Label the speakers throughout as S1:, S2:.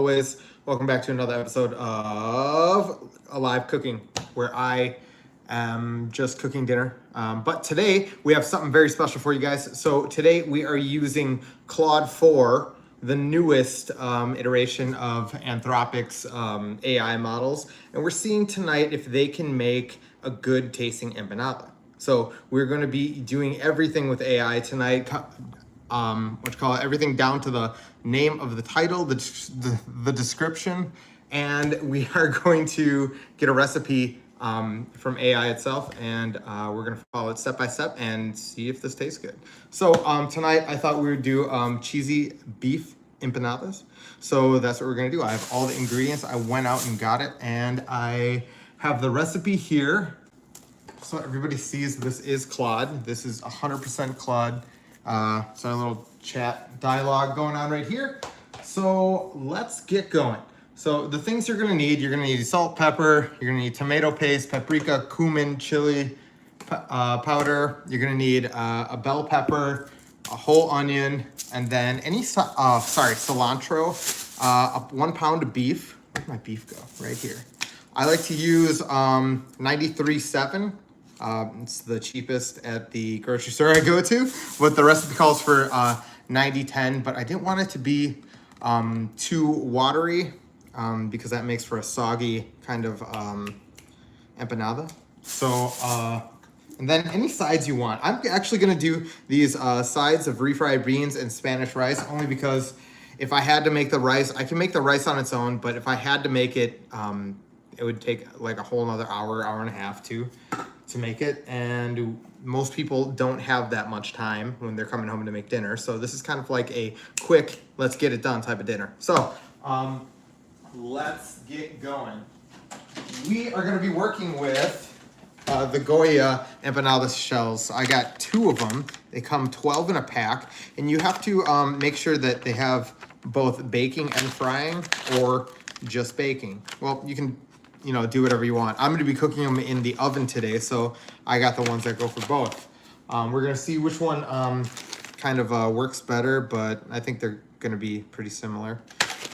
S1: always, welcome back to another episode of Alive Cooking, where I am just cooking dinner. But today we have something very special for you guys. So today we are using Claude 4, the newest iteration of Anthropic's AI models. And we're seeing tonight if they can make a good tasting empanada. So we're going to be doing everything with AI tonight. Everything down to the name of the title, the description, and we are going to get a recipe from AI itself, and we're gonna follow it step by step and see if this tastes good. So tonight I thought we would do cheesy beef empanadas. So that's what we're gonna do. I have all the ingredients. I went out and got it, and I have the recipe here. So everybody sees this is Claude. This is 100% Claude. So a little chat dialogue going on right here. So let's get going. So the things you're gonna need salt, pepper, you're gonna need tomato paste, paprika, cumin, chili powder. You're gonna need a bell pepper, a whole onion, and then cilantro, 1 pound of beef. Where'd my beef go? Right here. I like to use 93.7. It's the cheapest at the grocery store I go to, but the recipe calls for 90-10, but I didn't want it to be too watery because that makes for a soggy kind of empanada. So, and then any sides you want. I'm actually gonna do these sides of refried beans and Spanish rice only because if I had to make the rice, I can make the rice on its own, but if I had to make it, it would take like a whole another hour and a half to make it, and most people don't have that much time when they're coming home to make dinner, so this is kind of like a quick let's get it done type of dinner. So let's get going. We are going to be working with the Goya empanada shells. I got 2 of them. They come 12 in a pack, and you have to make sure that they have both baking and frying, or just baking. Well, you can do whatever you want. I'm going to be cooking them in the oven today, so I got the ones that go for both. We're going to see which one kind of works better, but I think they're going to be pretty similar.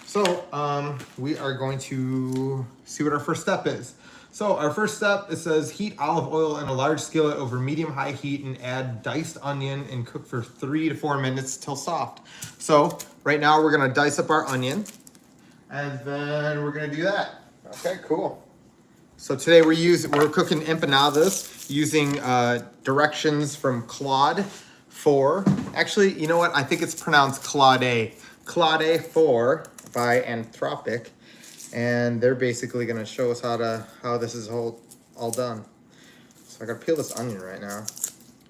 S1: So we are going to see what our first step is. So our first step, it says heat olive oil in a large skillet over medium-high heat and add diced onion and cook for 3 to 4 minutes till soft. So right now we're going to dice up our onion, and then we're going to do that. Okay, cool. So today we're cooking empanadas using directions from Claude 4. Actually, you know what? I think it's pronounced Claude. Claude 4 by Anthropic, and they're basically going to show us how this is all done. So I got to peel this onion right now.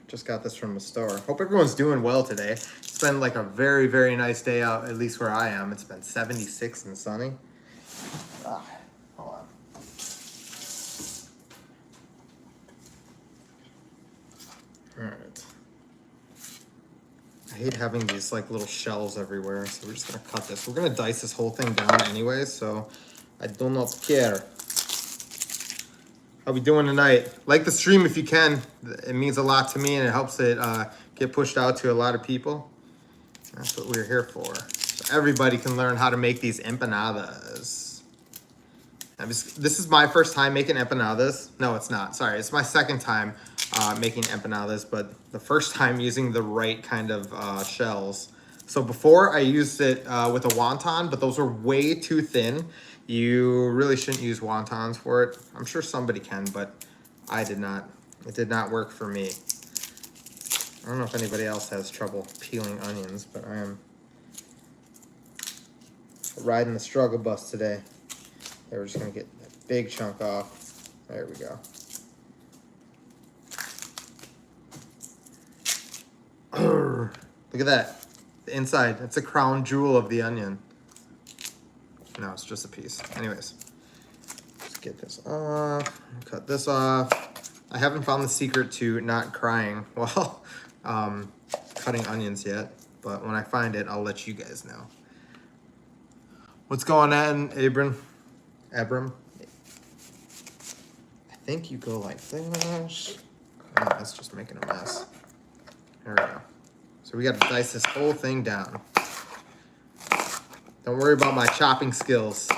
S1: Just got this from the store. Hope everyone's doing well today. It's been like a very, very nice day out, at least where I am. It's been 76 and sunny. Hold on. All right. I hate having these like little shells everywhere, so we're just gonna cut this. We're gonna dice this whole thing down anyway, so I do not care. How we doing tonight? Like the stream if you can. It means a lot to me, and it helps it get pushed out to a lot of people. That's what we're here for. So everybody can learn how to make these empanadas. This is my first time making empanadas. No, it's not. Sorry, it's my second time making empanadas, but the first time using the right kind of shells. So before I used it with a wonton, but those were way too thin. You really shouldn't use wontons for it. I'm sure somebody can, but I did not. It did not work for me. I don't know if anybody else has trouble peeling onions, but I am riding the struggle bus today. Okay, we're just gonna get a big chunk off. There we go. Look at that. The inside, it's a crown jewel of the onion. No, it's just a piece. Anyways, let's get this off, cut this off. I haven't found the secret to not crying while cutting onions yet, but when I find it, I'll let you guys know. What's going on, Abram? I think you go like this. Oh, that's just making a mess. There we go. So we got to dice this whole thing down. Don't worry about my chopping skills.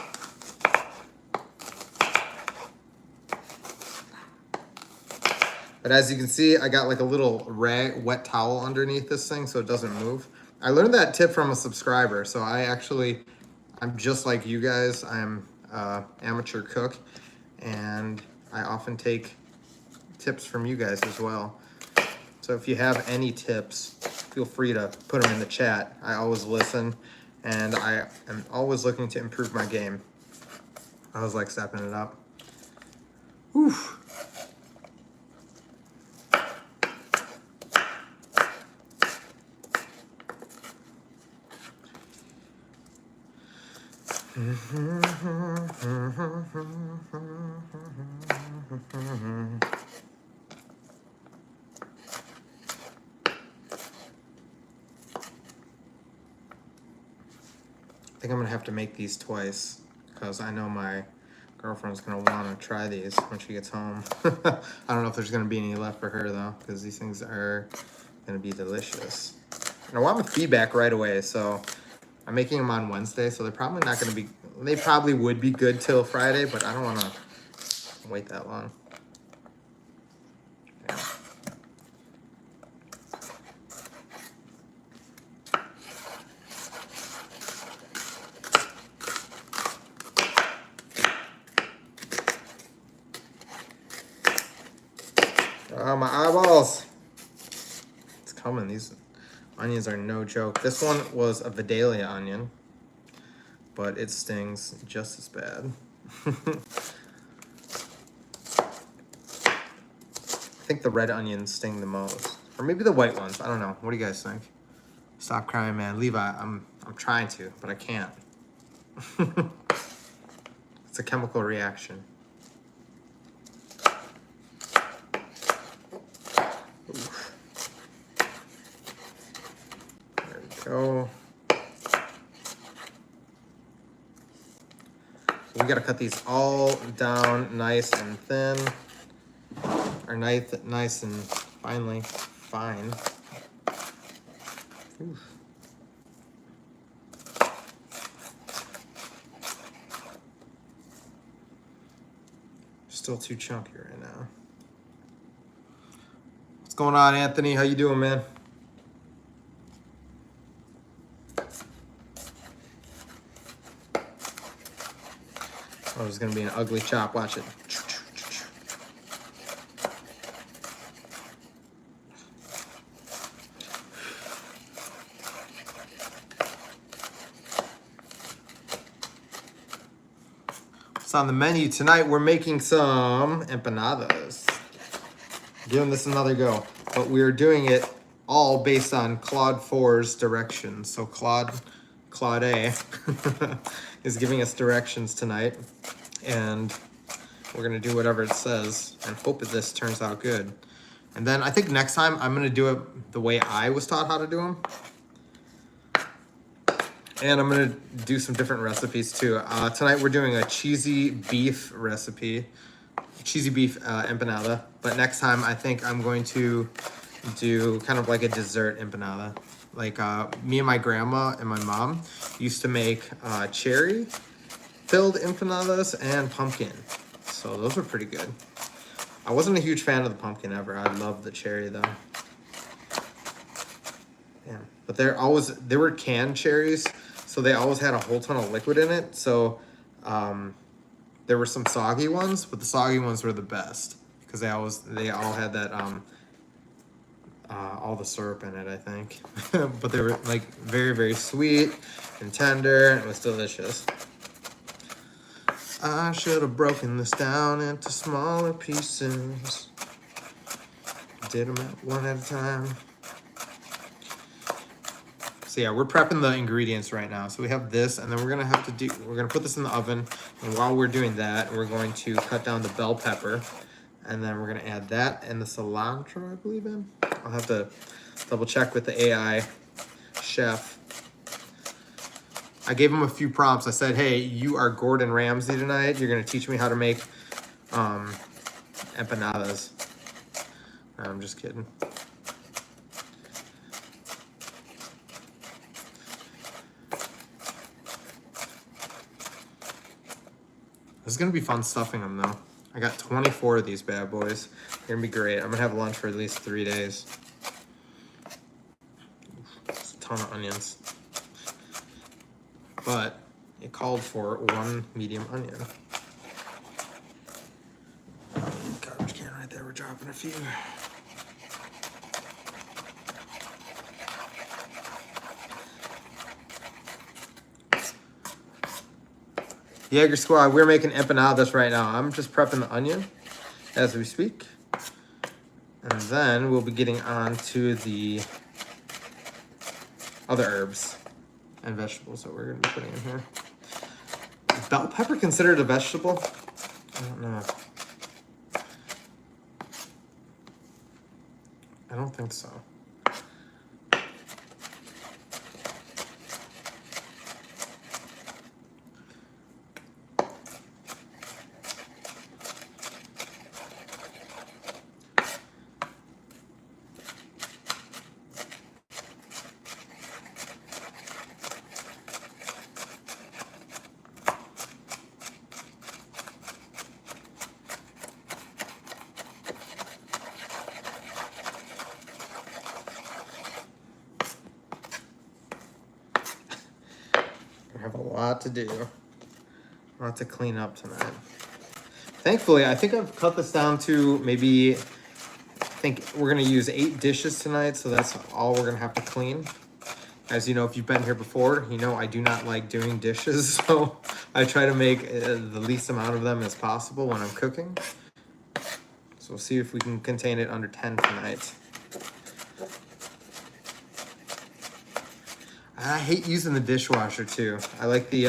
S1: But as you can see, I got like a little wet towel underneath this thing so it doesn't move. I learned that tip from a subscriber. So I'm just like you guys. I'm an amateur cook, and I often take tips from you guys as well. So if you have any tips, feel free to put them in the chat. I always listen, and I am always looking to improve my game. I was like stepping it up. Whew. I think I'm gonna have to make these twice because I know my girlfriend's gonna want to try these when she gets home. I don't know if there's gonna be any left for her though, because these things are gonna be delicious. And I want my feedback right away, so I'm making them on Wednesday, so they're probably not gonna be. They probably would be good till Friday, but I don't want to wait that long. Yeah. Oh, my eyeballs. It's coming. These onions are no joke. This one was a Vidalia onion, but it stings just as bad. I think the red onions sting the most. Or maybe the white ones. I don't know. What do you guys think? Stop crying, man. Levi, I'm trying to, but I can't. It's a chemical reaction. Oof. There we go. So we gotta cut these all down nice and thin. Or nice and fine. Oof. Still too chunky right now. What's going on, Anthony? How you doing, man? Oh, there's gonna be an ugly chop. Watch it. What's on the menu tonight? We're making some empanadas. Giving this another go, but we're doing it all based on Claude 4's directions. So Claude is giving us directions tonight, and we're gonna do whatever it says and hope that this turns out good. And then I think next time I'm gonna do it the way I was taught how to do them. And I'm gonna do some different recipes too. Tonight we're doing a cheesy beef recipe, empanada. But next time I think I'm going to do kind of like a dessert empanada. Like me and my grandma and my mom used to make cherry filled empanadas and pumpkin. So those were pretty good. I wasn't a huge fan of the pumpkin ever. I loved the cherry though. Yeah, but they were canned cherries, so they always had a whole ton of liquid in it. So there were some soggy ones, but the soggy ones were the best because they all had that all the syrup in it, I think. But they were like very, very sweet and tender, and it was delicious. I should have broken this down into smaller pieces. Did them one at a time. So yeah, we're prepping the ingredients right now. So we have this, and then we're gonna put this in the oven. And while we're doing that, we're going to cut down the bell pepper, and then we're gonna add that and the cilantro, I believe in. I'll have to double check with the AI chef. I gave him a few prompts. I said, hey, you are Gordon Ramsay tonight. You're gonna teach me how to make empanadas. No, I'm just kidding. This is gonna be fun stuffing them though. I got 24 of these bad boys. They're gonna be great. I'm gonna have lunch for at least 3 days. It's a ton of onions. But it called for 1 medium onion. Garbage can right there, we're dropping a few. Jaeger Squad, we're making empanadas right now. I'm just prepping the onion as we speak. And then we'll be getting on to the other herbs and vegetables that we're gonna be putting in here. Is bell pepper considered a vegetable? I don't know. I don't think so. I have a lot to do. A lot to clean up tonight. Thankfully, I think I've cut this down to maybe, I think we're gonna use 8 dishes tonight, so that's all we're gonna have to clean. As you know, if you've been here before, you know I do not like doing dishes, so I try to make the least amount of them as possible when I'm cooking. So we'll see if we can contain it under 10 tonight. I hate using the dishwasher too. I like the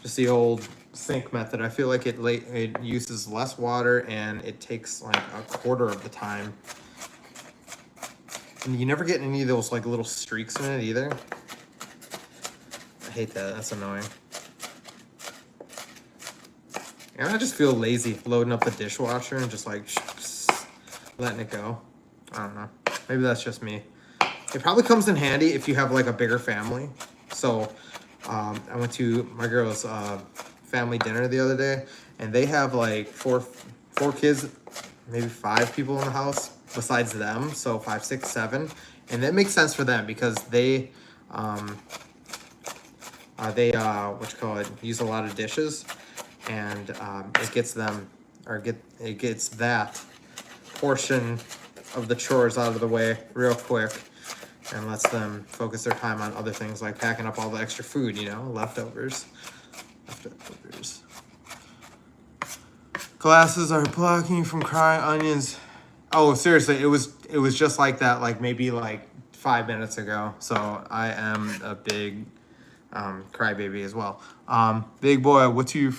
S1: just the old sink method. I feel like it uses less water and it takes like a quarter of the time. And you never get any of those like little streaks in it either. I hate that. That's annoying. And I just feel lazy loading up the dishwasher and just like letting it go. I don't know. Maybe that's just me. It probably comes in handy if you have like a bigger family. So I went to my girl's family dinner the other day, and they have like four kids, maybe 5 people in the house besides them. So 5, 6, 7, and that makes sense for them because they use a lot of dishes, and it gets them it gets that portion of the chores out of the way real quick. And lets them focus their time on other things like packing up all the extra food, you know, leftovers. Glasses are blocking you from crying onions. Oh, seriously, it was just like that, like maybe like 5 minutes ago. So I am a big crybaby as well. Big boy, what 2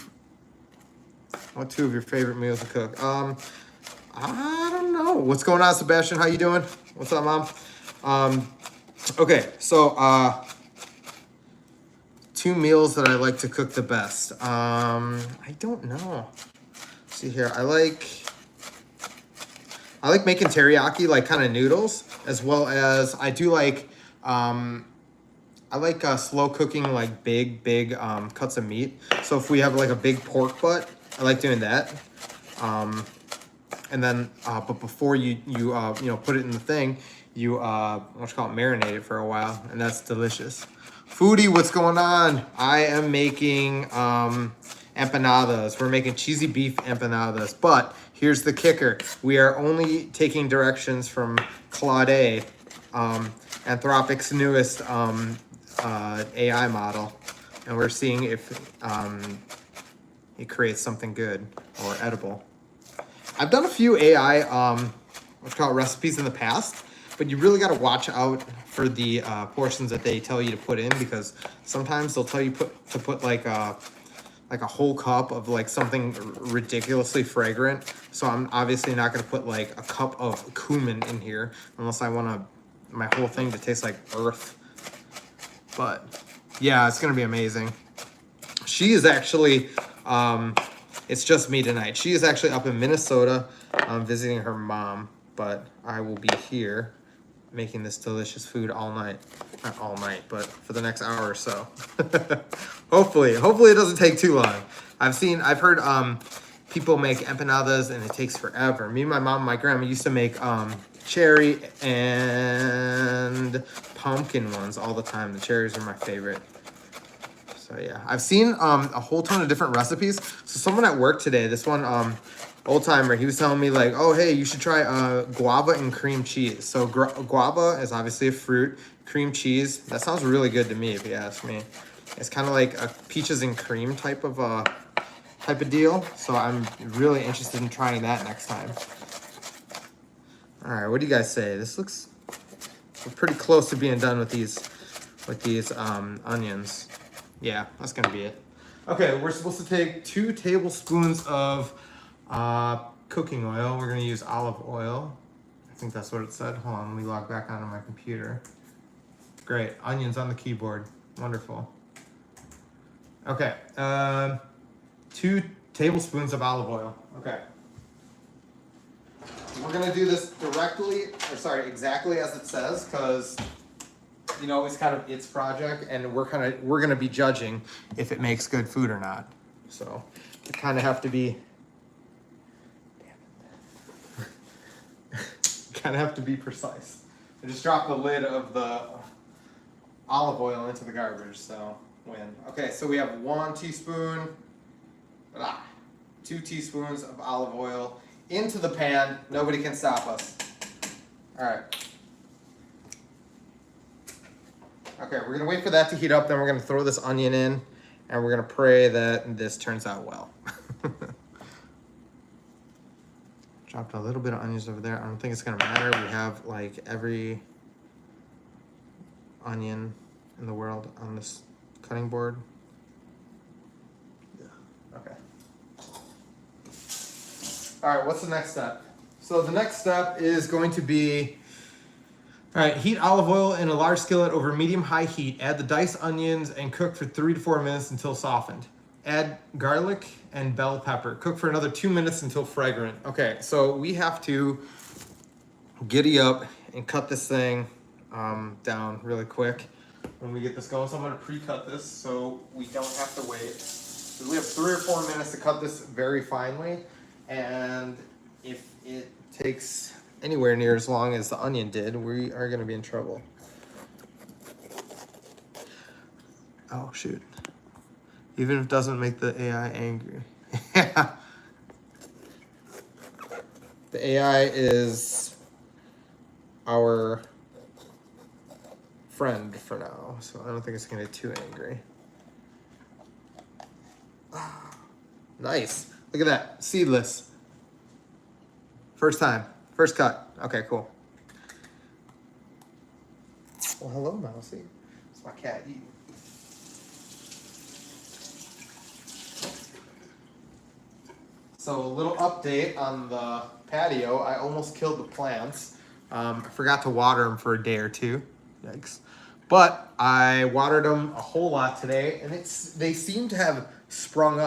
S1: of your favorite meals to cook? I don't know. What's going on, Sebastian? How you doing? What's up, Mom? Okay, so 2 meals that I like to cook the best. I don't know. Let's see here, I like making teriyaki, like kind of noodles, as well as I do like I like slow cooking like big cuts of meat. So if we have like a big pork butt, I like doing that. And then but before you put it in the thing, you marinate it for a while, and that's delicious. Foodie, what's going on? I am making empanadas. We're making cheesy beef empanadas, but here's the kicker. We are only taking directions from Claude, Anthropic's newest AI model, and we're seeing if it creates something good or edible. I've done a few AI recipes in the past, but you really got to watch out for the portions that they tell you to put in, because sometimes they'll tell you to put like a whole cup of like something ridiculously fragrant. So I'm obviously not going to put like a cup of cumin in here unless I want my whole thing to taste like earth. But yeah, it's going to be amazing. She is actually, it's just me tonight. She is actually up in Minnesota visiting her mom, but I will be here making this delicious food all night. Not all night, but for the next hour or so. Hopefully it doesn't take too long. I've heard people make empanadas and it takes forever. Me, my mom, and my grandma used to make cherry and pumpkin ones all the time. The cherries are my favorite. So yeah, I've seen a whole ton of different recipes. So someone at work today, this one old timer, he was telling me like, oh hey, you should try guava and cream cheese. So guava is obviously a fruit. Cream cheese, that sounds really good to me if you ask me. It's kind of like a peaches and cream type of deal. So I'm really interested in trying that next time. All right, what do you guys say? This looks, we're pretty close to being done with these onions. Yeah, that's gonna be it. Okay, we're supposed to take 2 tablespoons of cooking oil. We're gonna use olive oil. I think that's what it said. Hold on, let me log back onto my computer. Great, onions on the keyboard. Wonderful. Okay, 2 tablespoons of olive oil. Okay. We're gonna do this exactly as it says, because you know it's kind of its project, and we're gonna be judging if it makes good food or not. So you kind of have to be, precise. I just dropped the lid of the olive oil into the garbage, so win. Okay, so we have 1 teaspoon, 2 teaspoons of olive oil into the pan. Nobody can stop us. All right. Okay, we're gonna wait for that to heat up, then we're gonna throw this onion in, and we're gonna pray that this turns out well. Dropped a little bit of onions over there. I don't think it's gonna matter. We have like every onion in the world on this cutting board. Yeah. Okay. All right, what's the next step? So the next step is going to be, all right, heat olive oil in a large skillet over medium-high heat. Add the diced onions and cook for 3 to 4 minutes until softened. Add garlic and bell pepper. Cook for another 2 minutes until fragrant. Okay, so we have to giddy up and cut this thing down really quick when we get this going. So I'm gonna pre-cut this so we don't have to wait. So we have 3 or 4 minutes to cut this very finely. And if it takes anywhere near as long as the onion did, we are gonna be in trouble. Oh shoot. Even if it doesn't make the AI angry. The AI is our friend for now, so I don't think it's gonna get too angry. Nice. Look at that. Seedless. First time. First cut. Okay, cool. Well, hello, Mousy. It's my cat eating. So a little update on the patio. I almost killed the plants. I forgot to water them for a day or 2. Yikes. But I watered them a whole lot today, and they seem to have sprung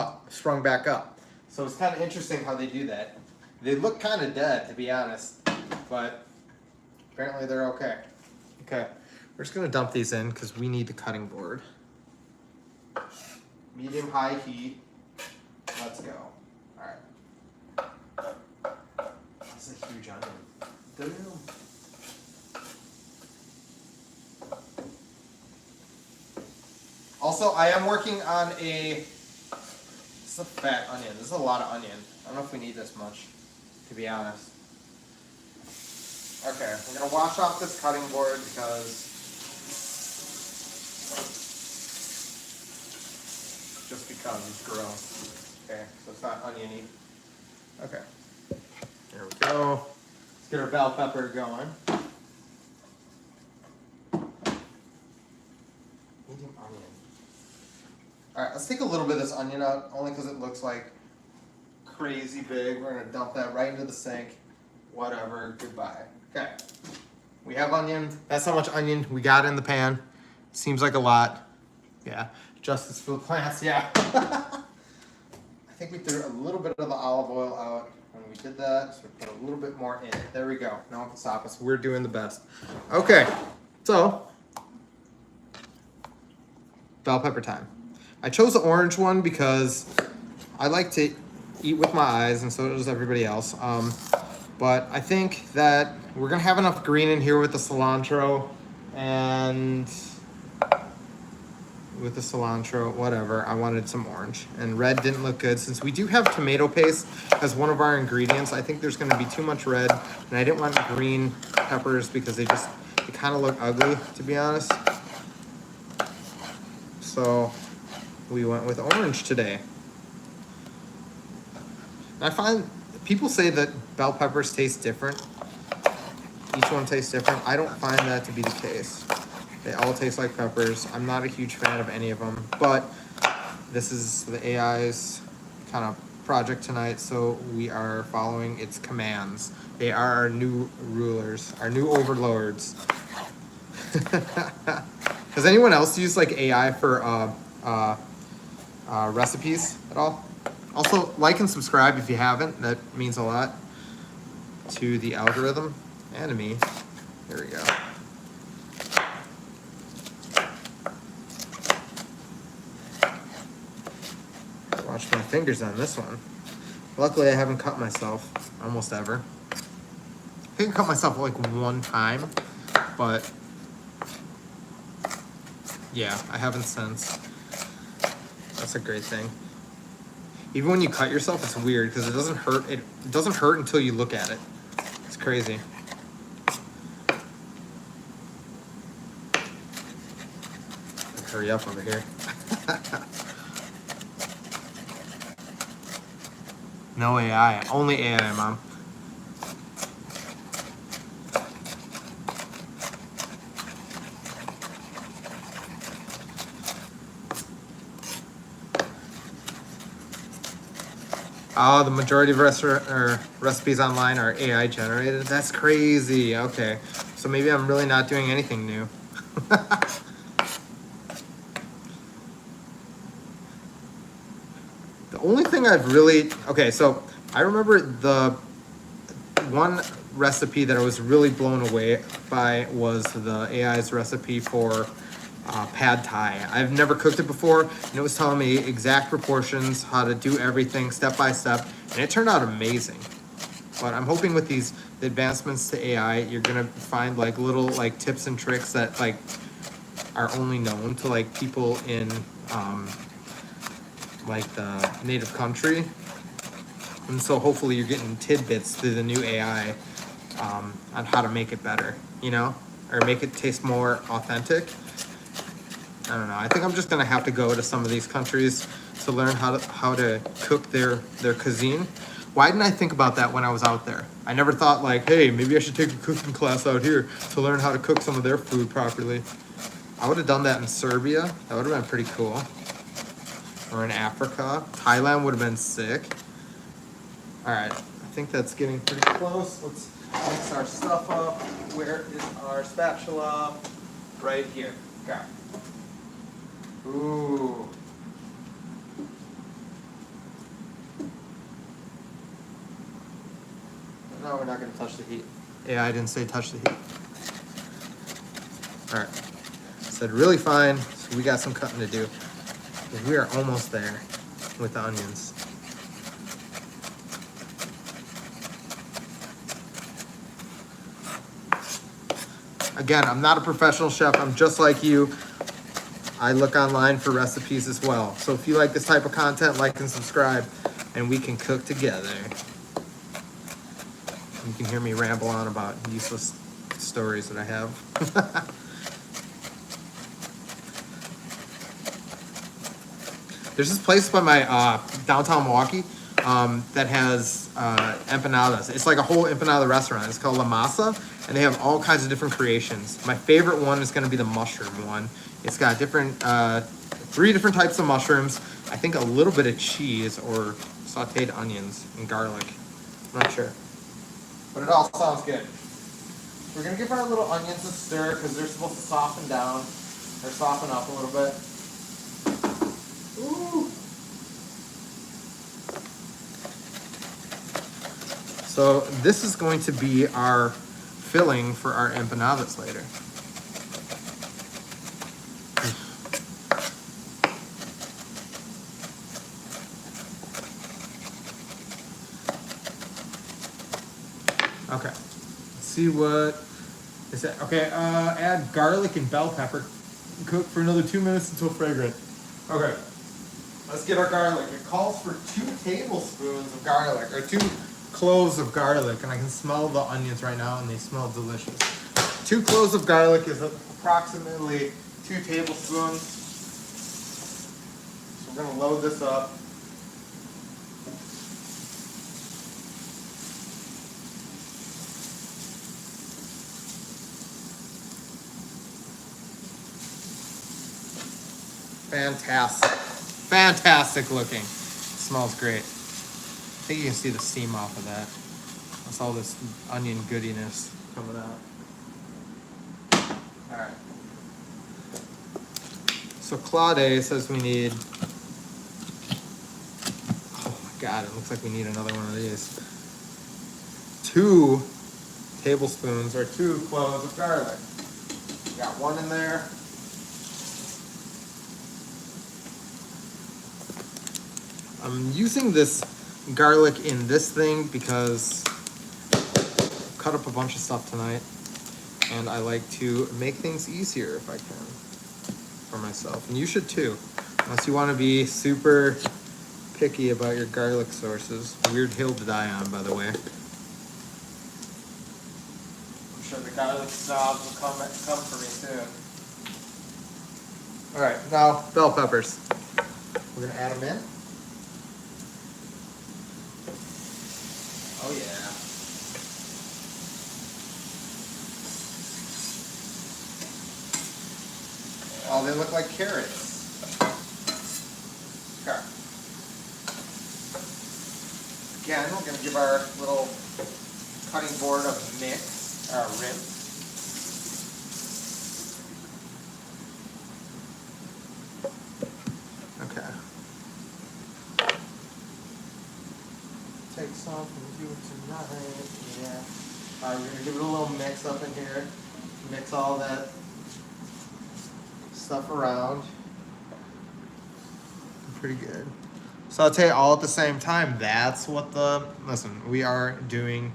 S1: back up. So it's kind of interesting how they do that. They look kind of dead, to be honest, but apparently they're okay. Okay, we're just gonna dump these in because we need the cutting board. Medium-high heat. Let's go. All right. That's a huge onion. Damn. Also, I am working on this is a fat onion. This is a lot of onion. I don't know if we need this much, to be honest. Okay, we're gonna wash off this cutting board because it's gross. Okay, so it's not oniony. Okay, there we go. Let's get our bell pepper going. Medium onion. All right, let's take a little bit of this onion out, only because it looks like crazy big. We're gonna dump that right into the sink. Whatever, goodbye. Okay, we have onion. That's how much onion we got in the pan. Seems like a lot. Yeah, justice for the plants, yeah. I think we threw a little bit of the olive oil out when we did that, so we put a little bit more in. There we go. No one can stop us. We're doing the best. Okay, so bell pepper time. I chose the orange one because I like to eat with my eyes, and so does everybody else. But I think that we're gonna have enough green in here with the cilantro, and whatever. I wanted some orange, and red didn't look good. Since we do have tomato paste as one of our ingredients, I think there's gonna be too much red, and I didn't want green peppers because they kind of look ugly, to be honest. So we went with orange today. And I find people say that bell peppers taste different. Each one tastes different. I don't find that to be the case. They all taste like peppers. I'm not a huge fan of any of them, but this is the AI's kind of project tonight, so we are following its commands. They are our new rulers, our new overlords. Does anyone else use like AI for recipes at all? Also, like and subscribe if you haven't. That means a lot to the algorithm and to me. Here we go. Watch my fingers on this one. Luckily, I haven't cut myself almost ever. I think I cut myself like one time, but yeah, I haven't since. That's a great thing. Even when you cut yourself, it's weird because it doesn't hurt. It doesn't hurt until you look at it. It's crazy. Hurry up over here. No AI, only AI, Mom. Oh, the majority of recipes online are AI generated. That's crazy. Okay, so maybe I'm really not doing anything new. The only thing I've really... Okay, so I remember the one recipe that I was really blown away by was the AI's recipe for pad thai. I've never cooked it before, and it was telling me exact proportions, how to do everything step by step, and it turned out amazing. But I'm hoping with the advancements to AI, you're gonna find like little like tips and tricks that like are only known to like people in like the native country, and so hopefully you're getting tidbits through the new AI on how to make it better, you know, or make it taste more authentic. I don't know. I think I'm just gonna have to go to some of these countries to learn how to cook their cuisine. Why didn't I think about that when I was out there? I never thought like, hey, maybe I should take a cooking class out here to learn how to cook some of their food properly. I would have done that in Serbia. That would have been pretty cool. Or in Africa. Thailand would have been sick. All right, I think that's getting pretty close. Let's mix our stuff up. Where is our spatula? Right here. Okay. Ooh. No, we're not going to touch the heat. Yeah, I didn't say touch the heat. All right. Said really fine, so we got some cutting to do. We are almost there with the onions. Again, I'm not a professional chef. I'm just like you. I look online for recipes as well. So if you like this type of content, like and subscribe, and we can cook together. You can hear me ramble on about useless stories that I have. There's this place by my downtown Milwaukee that has empanadas. It's like a whole empanada restaurant. It's called La Masa, and they have all kinds of different creations. My favorite one is going to be the mushroom one. It's got different 3 different types of mushrooms. I think a little bit of cheese or sauteed onions and garlic. I'm not sure, but it all sounds good. We're gonna give our little onions a stir because they're supposed to soften down or soften up a little bit. Ooh. So this is going to be our filling for our empanadas later. Okay. Let's see what is that. Okay, add garlic and bell pepper. Cook for another 2 minutes until fragrant. Okay. Let's get our garlic. It calls for 2 tablespoons of garlic, or 2 cloves of garlic, and I can smell the onions right now, and they smell delicious. 2 cloves of garlic is approximately 2 tablespoons. So we're gonna load this up. Fantastic. Fantastic looking. Smells great. I think you can see the steam off of that. That's all this onion goodiness coming out. Alright. So Claude says we need, oh my god, it looks like we need another one of these. 2 tablespoons or 2 cloves of garlic. Got 1 in there. I'm using this garlic in this thing because I've cut up a bunch of stuff tonight, and I like to make things easier if I can for myself. And you should too, unless you want to be super picky about your garlic sources. Weird hill to die on, by the way. I'm sure the garlic snobs will come for me too. All right, now bell peppers. We're gonna add them in. Oh yeah. Oh, they look like carrots. Okay. Again, we're gonna give our little cutting board a mix, or a rinse. Okay. Take some from you tonight. Yeah. Alright, we're gonna give it a little mix up in here. Mix all that stuff around. Pretty good. Saute all at the same time. That's what listen, we are doing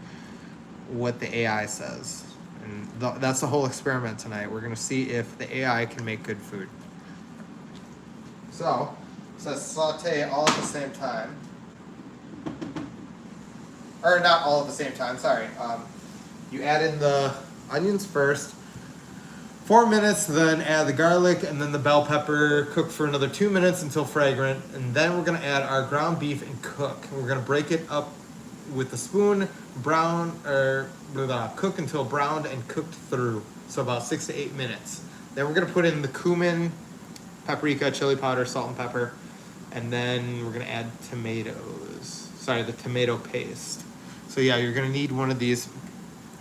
S1: what the AI says. And that's the whole experiment tonight. We're gonna see if the AI can make good food. So, it says saute all at the same time. Or not all at the same time, sorry. You add in the onions first, 4 minutes, then add the garlic and then the bell pepper, cook for another 2 minutes until fragrant, and then we're gonna add our ground beef and cook. We're gonna break it up with the spoon, cook until browned and cooked through. So about 6 to 8 minutes. Then we're gonna put in the cumin, paprika, chili powder, salt and pepper, and then we're gonna add the tomato paste. So yeah, you're gonna need one of these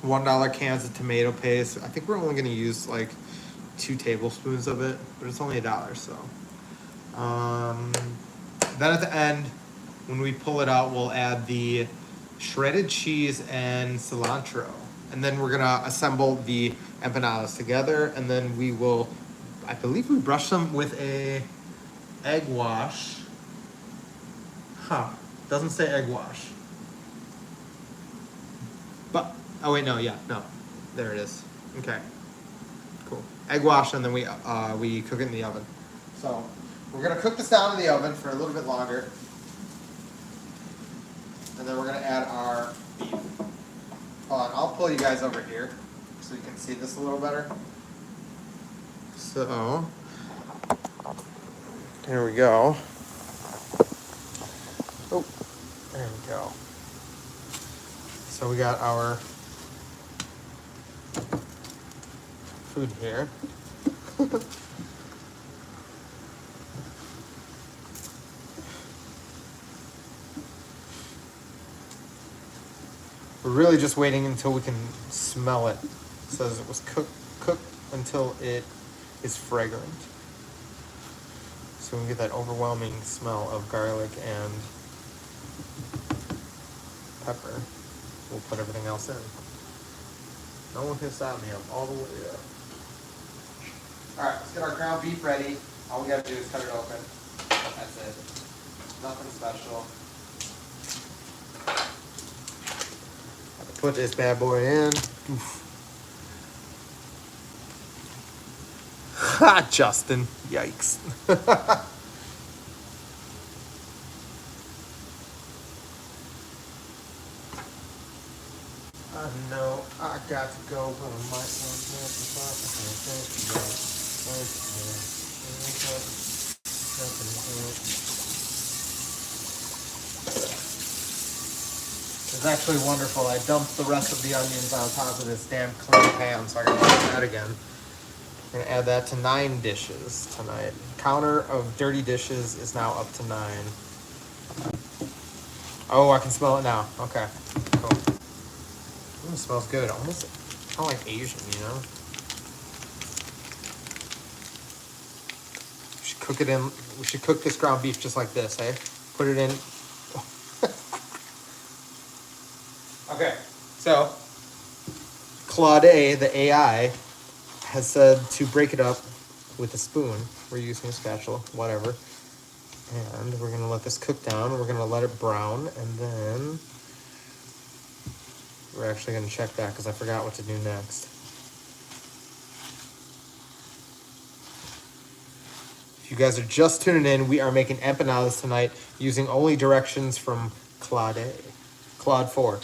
S1: $1 cans of tomato paste. I think we're only gonna use like 2 tablespoons of it, but it's only $1, so. Then at the end, when we pull it out, we'll add the shredded cheese and cilantro. And then we're gonna assemble the empanadas together, and then we will, I believe we brush them with a egg wash. Doesn't say egg wash. But, oh wait, no, there it is. Okay, cool. Egg wash, and then we cook it in the oven. So, we're gonna cook this down in the oven for a little bit longer. And then we're gonna add our beef. Hold on, I'll pull you guys over here so you can see this a little better. So, here we go. Oh, there we go. So we got our food here. We're really just waiting until we can smell it. It says it was cooked until it is fragrant. So we get that overwhelming smell of garlic and pepper. We'll put everything else in. No one can stop me. I'm all the way up. Alright, let's get our ground beef ready. All we gotta do is cut it open. That's it. Nothing special. put this bad boy in. Oof. Ha, Justin. Yikes. No, I got to go, but I might It's actually wonderful. I dumped the rest of the onions on top of this damn clean pan, so I gotta do that again. We're gonna add that to 9 dishes tonight. Counter of dirty dishes is now up to 9. Oh, I can smell it now. Okay, cool. It smells good. Almost kind of like Asian, you know? We should cook it in. We should cook this ground beef just like this, eh? Put it in. Okay, so Claude, the AI, has said to break it up with a spoon. We're using a spatula, whatever. And we're gonna let this cook down. We're gonna let it brown, and then we're actually gonna check that because I forgot what to do next. If you guys are just tuning in, we are making empanadas tonight using only directions from Claude 4.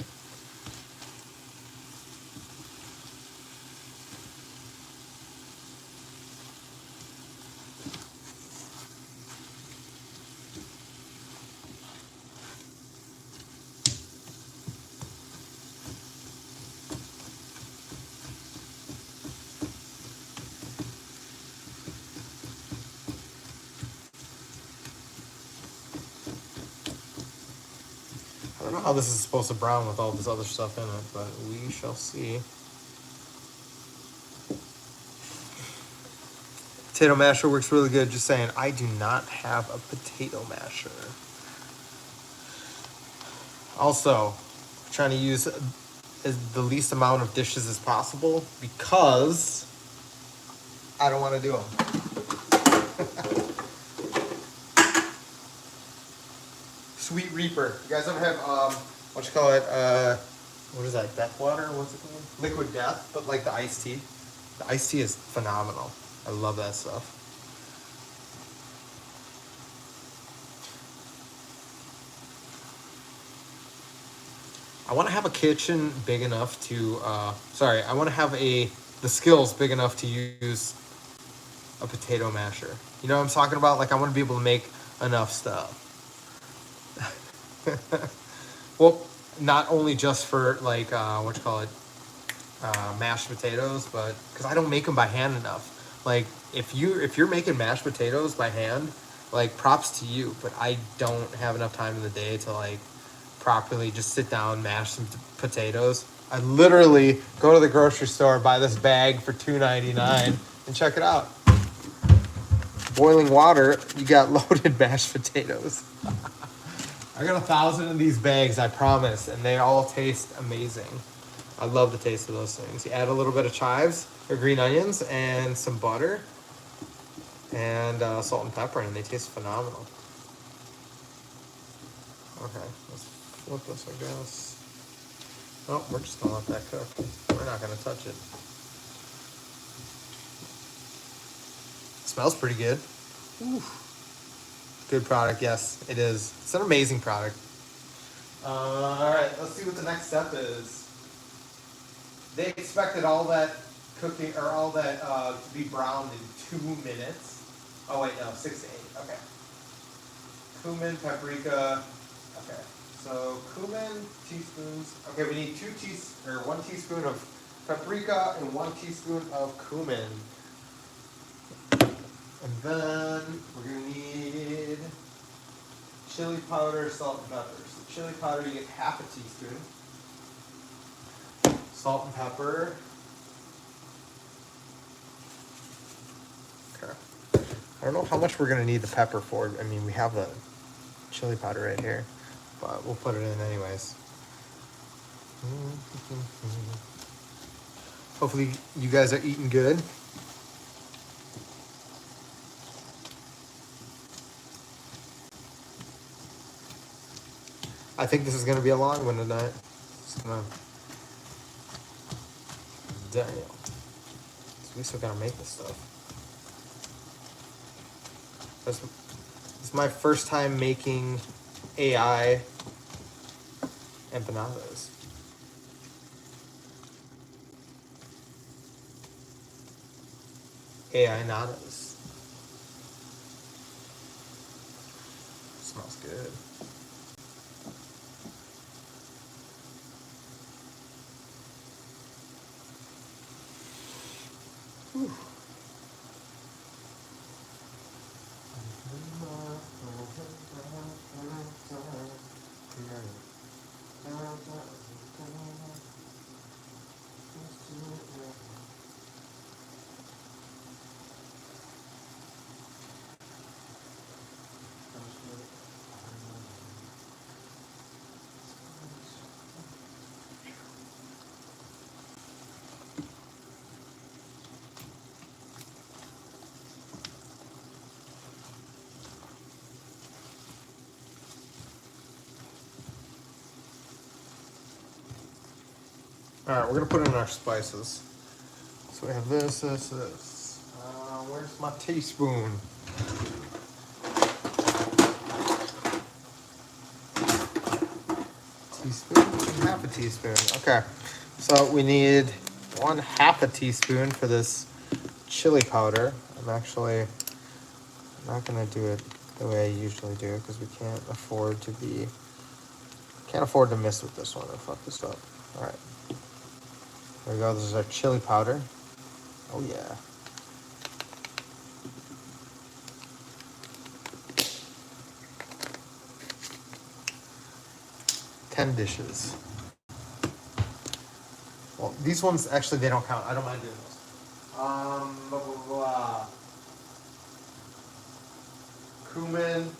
S1: I don't know how this is supposed to brown with all this other stuff in it, but we shall see. Potato masher works really good. Just saying, I do not have a potato masher. Also, trying to use the least amount of dishes as possible because I don't want to do them. Sweet Reaper. You guys ever have what you call it? What is that? Death water? What's it called? Liquid Death, but like the iced tea. The iced tea is phenomenal. I love that stuff. I want to have a kitchen big enough to. I want to have the skills big enough to use a potato masher. You know what I'm talking about? Like I want to be able to make enough stuff. Well, not only just for like mashed potatoes, but because I don't make them by hand enough. Like if you're making mashed potatoes by hand, like props to you, but I don't have enough time in the day to like properly just sit down, mash some potatoes. I literally go to the grocery store, buy this bag for $2.99, and check it out. Boiling water, you got loaded mashed potatoes. I got 1,000 of these bags, I promise, and they all taste amazing. I love the taste of those things. You add a little bit of chives or green onions and some butter and salt and pepper, and they taste phenomenal. Okay, let's flip this, I guess. Oh, we're just gonna let that cook. We're not gonna touch it. Smells pretty good. Ooh. Good product, yes, it is. It's an amazing product. All right, let's see what the next step is. They expected all that cooking or all that to be browned in 2 minutes. Oh wait, no, 6 to 8. Okay. Cumin, paprika. Okay. So cumin, teaspoons. Okay, we need 1 teaspoon of paprika and 1 teaspoon of cumin. And then we're gonna need chili powder, salt, and pepper. So chili powder, you get half a teaspoon. Salt and pepper. Okay. I don't know how much we're gonna need the pepper for. I mean, we have the chili powder right here, but we'll put it in anyways. Hopefully you guys are eating good. I think this is gonna be a long one tonight. Just gonna Damn. So we still gotta make this stuff. This is my first time making AI empanadas. AI nadas. Smells good. Whew. All right, we're gonna put in our spices. So we have this. Where's my teaspoon? Teaspoon, half a teaspoon. Okay, so we need 1/2 a teaspoon for this chili powder. I'm not gonna do it the way I usually do it because we can't afford to miss with this one and fuck this up. All right, there we go. This is our chili powder. Oh yeah. Ten dishes. Well, these ones actually they don't count. I don't mind doing those. Blah, blah, blah. Cumin,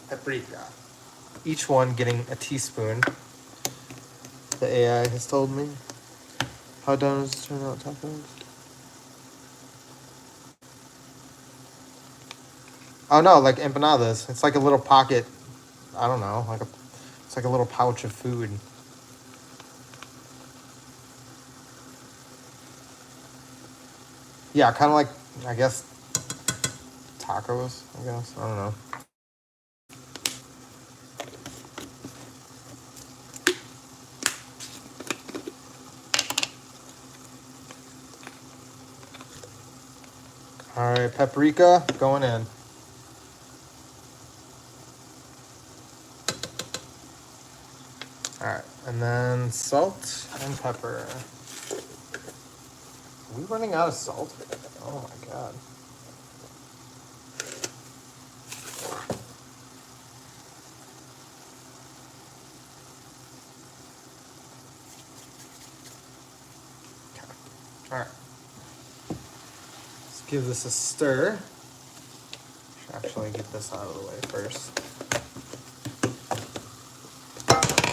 S1: paprika. Each one getting a teaspoon. The AI has told me. How does it turn out tacos? Oh no, like empanadas. It's like a little pocket. I don't know, it's like a little pouch of food. Yeah, kind of like, I guess, tacos, I guess. I don't know. All right, paprika going in. All right, and then salt and pepper. Are we running out of salt? Oh my god. All right. Let's give this a stir. Should actually get this out of the way first.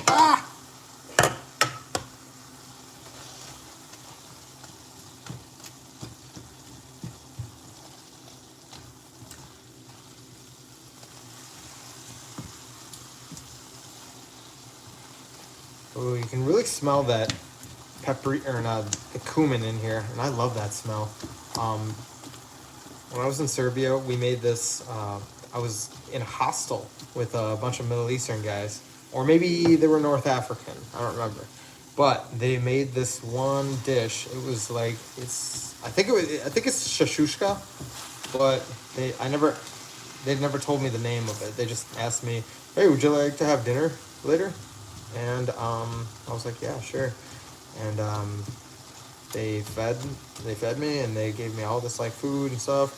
S1: Ah! Oh, you can really smell that the cumin in here, and I love that smell. When I was in Serbia, we made this. I was in a hostel with a bunch of Middle Eastern guys, or maybe they were North African. I don't remember, but they made this one dish. It was like I think it's shashushka, but they'd never told me the name of it. They just asked me, "Hey, would you like to have dinner later?" And I was like, "Yeah, sure." And they fed me, and they gave me all this like food and stuff.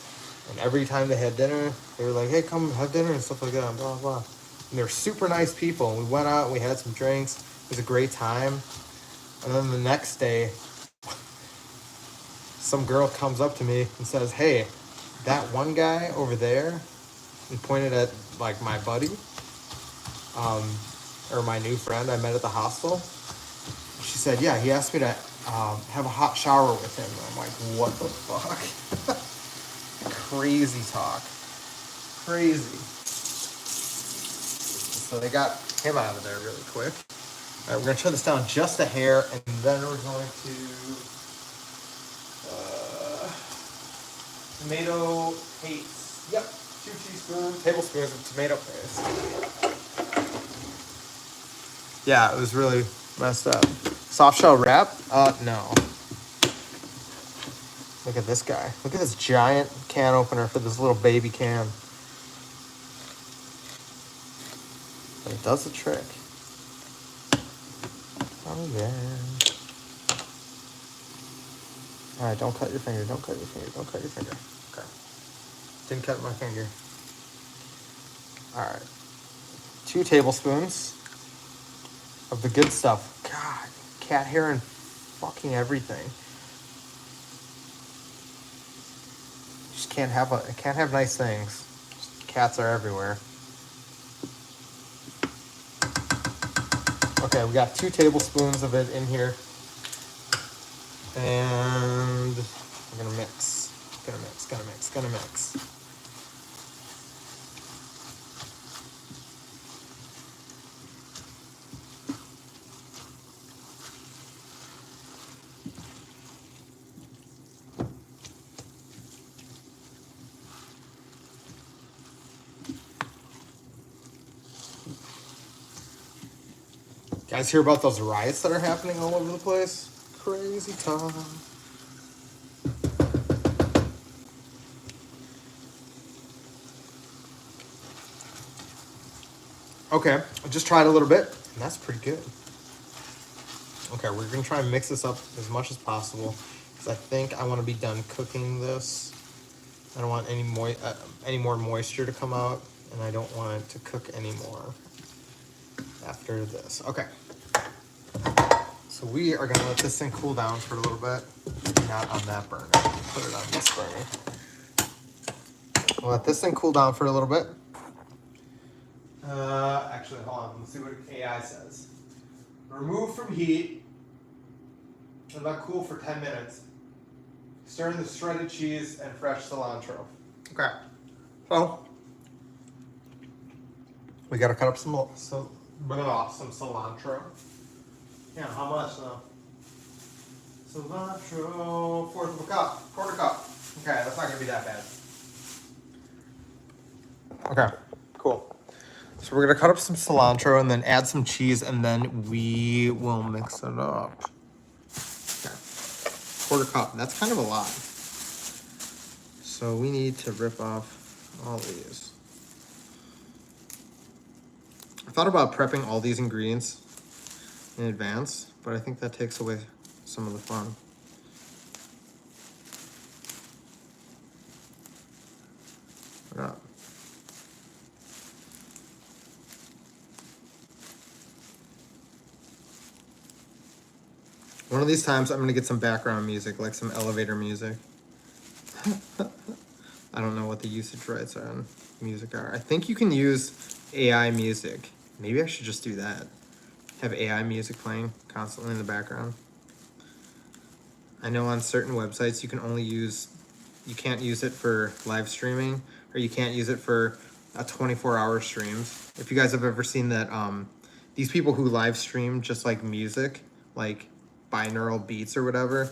S1: And every time they had dinner, they were like, "Hey, come have dinner," and stuff like that, and blah blah. And they're super nice people. And we went out, and we had some drinks. It was a great time. And then the next day, some girl comes up to me and says, "Hey, that one guy over there," and pointed at like my buddy, or my new friend I met at the hostel. She said, "Yeah, he asked me to have a hot shower with him." And I'm like, "What the fuck?" Crazy talk. Crazy. So they got him out of there really quick. All right, we're gonna turn this down just a hair, and then we're going to tomato paste. Yep, 2 tablespoons of tomato paste. Yeah, it was really messed up. Soft shell wrap? No. Look at this guy. Look at this giant can opener for this little baby can. But it does the trick. Oh yeah. All right, don't cut your finger. Don't cut your finger. Don't cut your finger. Okay. Didn't cut my finger. All right. 2 tablespoons of the good stuff. God, cat hair and fucking everything. Just can't have nice things. Just cats are everywhere. Okay, we got 2 tablespoons of it in here. And we're gonna mix. Gonna mix. Guys hear about those riots that are happening all over the place? Crazy time. Okay, I just tried a little bit, and that's pretty good. Okay, we're gonna try and mix this up as much as possible, because I think I want to be done cooking this. I don't want any more moisture to come out, and I don't want it to cook anymore after this. Okay. So we are gonna let this thing cool down for a little bit. Not on that burner. Put it on this burner. We'll let this thing cool down for a little bit. Actually, hold on. Let's see what AI says. Remove from heat and let cool for 10 minutes. Stir in the shredded cheese and fresh cilantro. Okay. So we gotta cut up some cilantro. Yeah, how much though? Cilantro, quarter cup. Okay, that's not gonna be that bad. Okay, cool. So we're gonna cut up some cilantro and then add some cheese, and then we will mix it up. Okay, quarter cup. That's kind of a lot. So we need to rip off all these. I thought about prepping all these ingredients in advance, but I think that takes away some of the fun. Put it up. One of these times I'm gonna get some background music, like some elevator music. I don't know what the usage rights on music are. I think you can use AI music. Maybe I should just do that. Have AI music playing constantly in the background. I know on certain websites you can't use it for live streaming, or you can't use it for a 24-hour streams. If you guys have ever seen that, these people who live stream just like music, like binaural beats or whatever,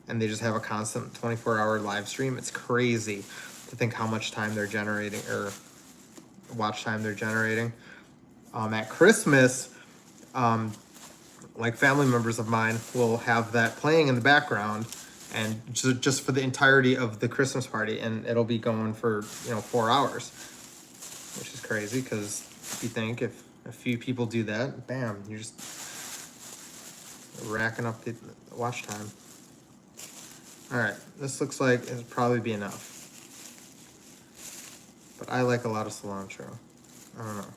S1: and they just have a constant 24-hour live stream. It's crazy to think how much time they're generating, or watch time they're generating. At Christmas, like family members of mine will have that playing in the background, and just for the entirety of the Christmas party, and it'll be going for 4 hours, which is crazy, because you think if a few people do that, bam, you're just racking up the watch time. All right, this looks like it'll probably be enough, but I like a lot of cilantro. I don't know.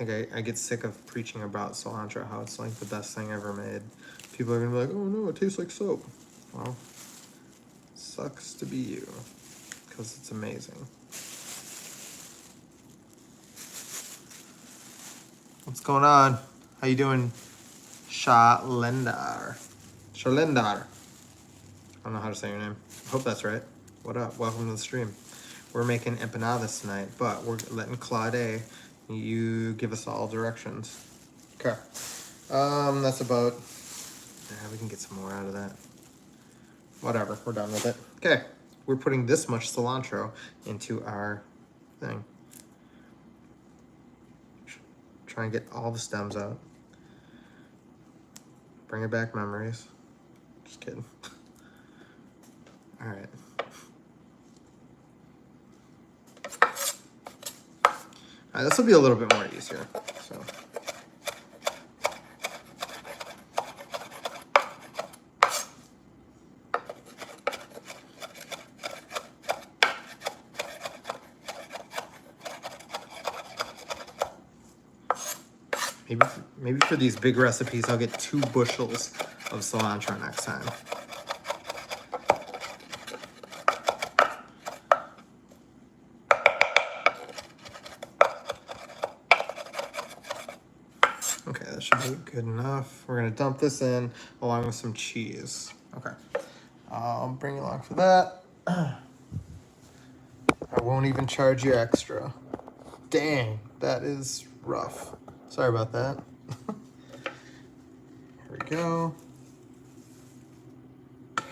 S1: I think I get sick of preaching about cilantro, how it's like the best thing ever made. People are gonna be like, oh no, it tastes like soap. Well, sucks to be you, because it's amazing. What's going on? How you doing, Shalendar? I don't know how to say your name. I hope that's right. What up? Welcome to the stream. We're making empanadas tonight, but we're letting Claude, you give us all directions. Okay. That's about... Yeah, we can get some more out of that. whatever, we're done with it. Okay, we're putting this much cilantro into our thing. Try and get all the stems out. Bring it back memories. Just kidding. All right. All right, this will be a little bit more easier. So. Maybe for these big recipes, I'll get 2 bushels of cilantro next time. Okay, that should be good enough. We're gonna dump this in along with some cheese. Okay, I'll bring you along for that. I won't even charge you extra. Dang, that is rough. Sorry about that. Here we go. I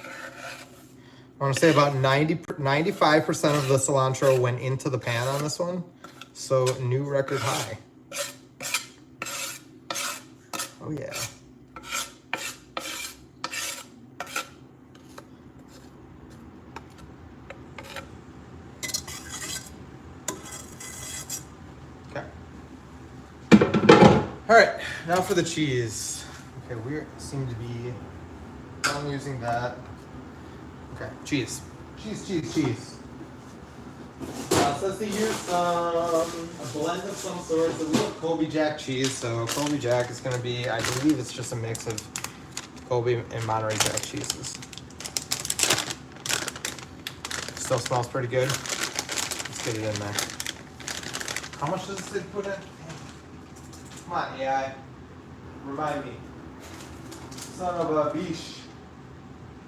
S1: want to say about 95% of the cilantro went into the pan on this one. So new record high. Oh yeah. Okay. All right, now for the cheese. Okay, we seem to be done using that. Okay, cheese. Cheese. It says to use a blend of some sort. So we have Colby Jack cheese. So Colby Jack is going to be, I believe it's just a mix of Colby and Monterey Jack cheeses. Still smells pretty good. Let's get it in there. How much does this put in? Come on, AI. Remind me. Son of a biche.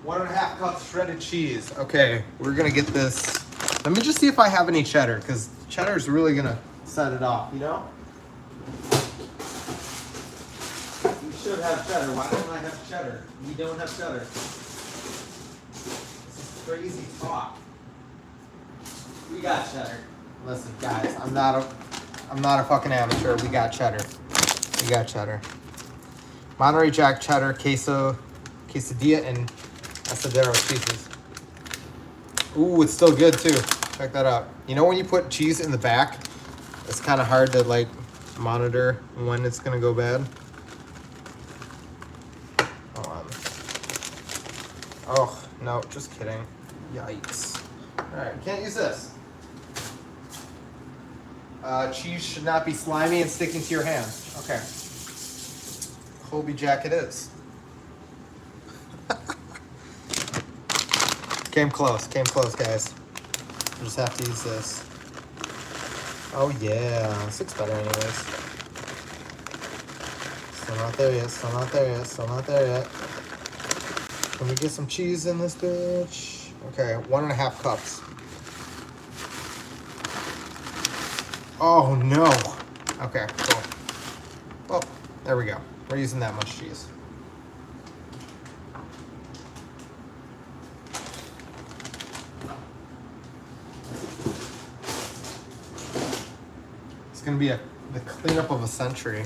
S1: 1.5 cups shredded cheese. Okay, we're gonna get this. Let me just see if I have any cheddar, because cheddar is really gonna set it off, you know? We should have cheddar. Why don't I have cheddar? We don't have cheddar. This is crazy talk. We got cheddar. Listen, guys, I'm not a fucking amateur. We got cheddar. We got cheddar. Monterey Jack cheddar, quesadilla, and asadero cheeses. Ooh, it's still good too. Check that out. You know when you put cheese in the back, it's kind of hard to like monitor when it's gonna go bad. Hold on. Oh, no, just kidding. Yikes. All right, can't use this. Cheese should not be slimy and sticking to your hands. Okay. Colby Jack it is. Came close, guys. I just have to use this. Oh yeah, this looks better anyways. Still not there yet. Can we get some cheese in this bitch? Okay, 1.5 cups. Oh no. Okay, cool. Well, there we go. We're using that much cheese. It's gonna be the cleanup of the century.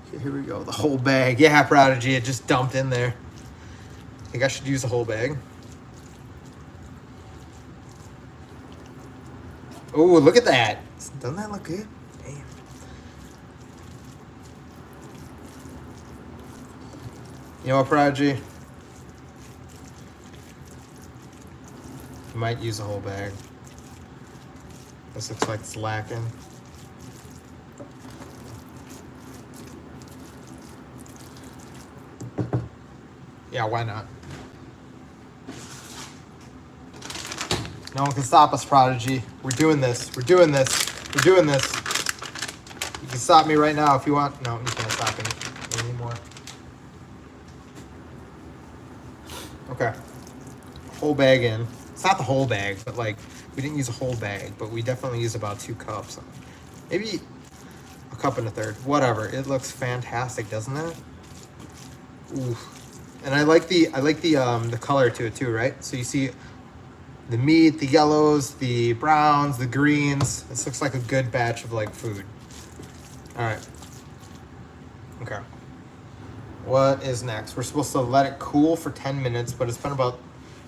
S1: Okay, here we go. The whole bag. Yeah, Prodigy. It just dumped in there. I think I should use the whole bag. Oh, look at that. Doesn't that look good? Damn. You know what, Prodigy? You might use the whole bag. This looks like it's lacking. Yeah, why not? No one can stop us, Prodigy. We're doing this. You can stop me right now if you want. No, you can't stop me anymore. Okay. Whole bag in. It's not the whole bag, but like, we didn't use a whole bag, but we definitely used about 2 cups. Maybe a cup and a third. Whatever. It looks fantastic, doesn't it? Ooh. And I like the color to it too, right? So you see the meat, the yellows, the browns, the greens. This looks like a good batch of like food. All right. Okay. What is next? We're supposed to let it cool for 10 minutes, but it's been about,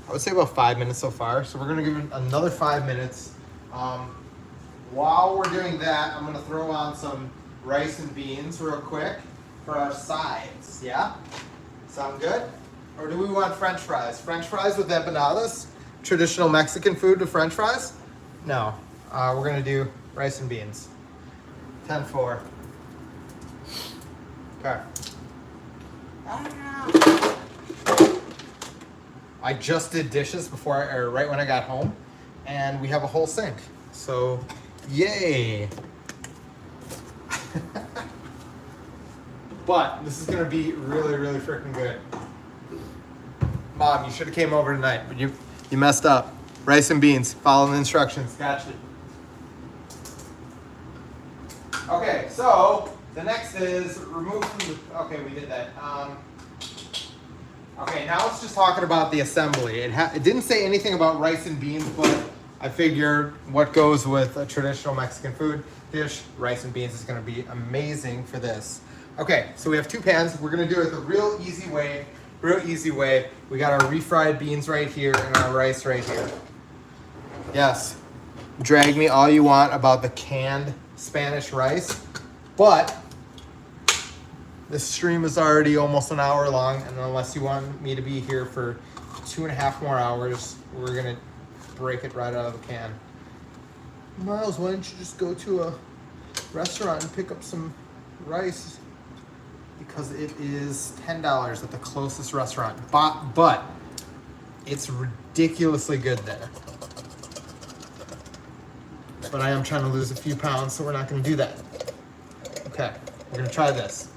S1: I would say about 5 minutes so far. So we're gonna give it another 5 minutes. While we're doing that, I'm gonna throw on some rice and beans real quick for our sides, yeah? Sound good? Or do we want French fries? French fries with empanadas? Traditional Mexican food with French fries? No, we're gonna do rice and beans. 10-4. Okay. I just did dishes right when I got home, and we have a whole sink. So, yay! But this is gonna be really, really freaking good. Mom, you should have came over tonight, but you messed up. Rice and beans. Follow the instructions. Gotcha. Okay, so the next is remove from the. Okay, we did that. Okay, now it's just talking about the assembly. It didn't say anything about rice and beans, but I figured what goes with a traditional Mexican food dish, rice and beans, is going to be amazing for this. Okay, so we have 2 pans. We're going to do it the real easy way. Real easy way. We got our refried beans right here and our rice right here. Yes, drag me all you want about the canned Spanish rice, but this stream is already almost an hour long, and unless you want me to be here for 2.5 more hours, we're gonna break it right out of the can. Miles, why don't you just go to a restaurant and pick up some rice? Because it is $10 at the closest restaurant, but it's ridiculously good there. But I am trying to lose a few pounds, so we're not gonna do that. Okay, we're gonna try this.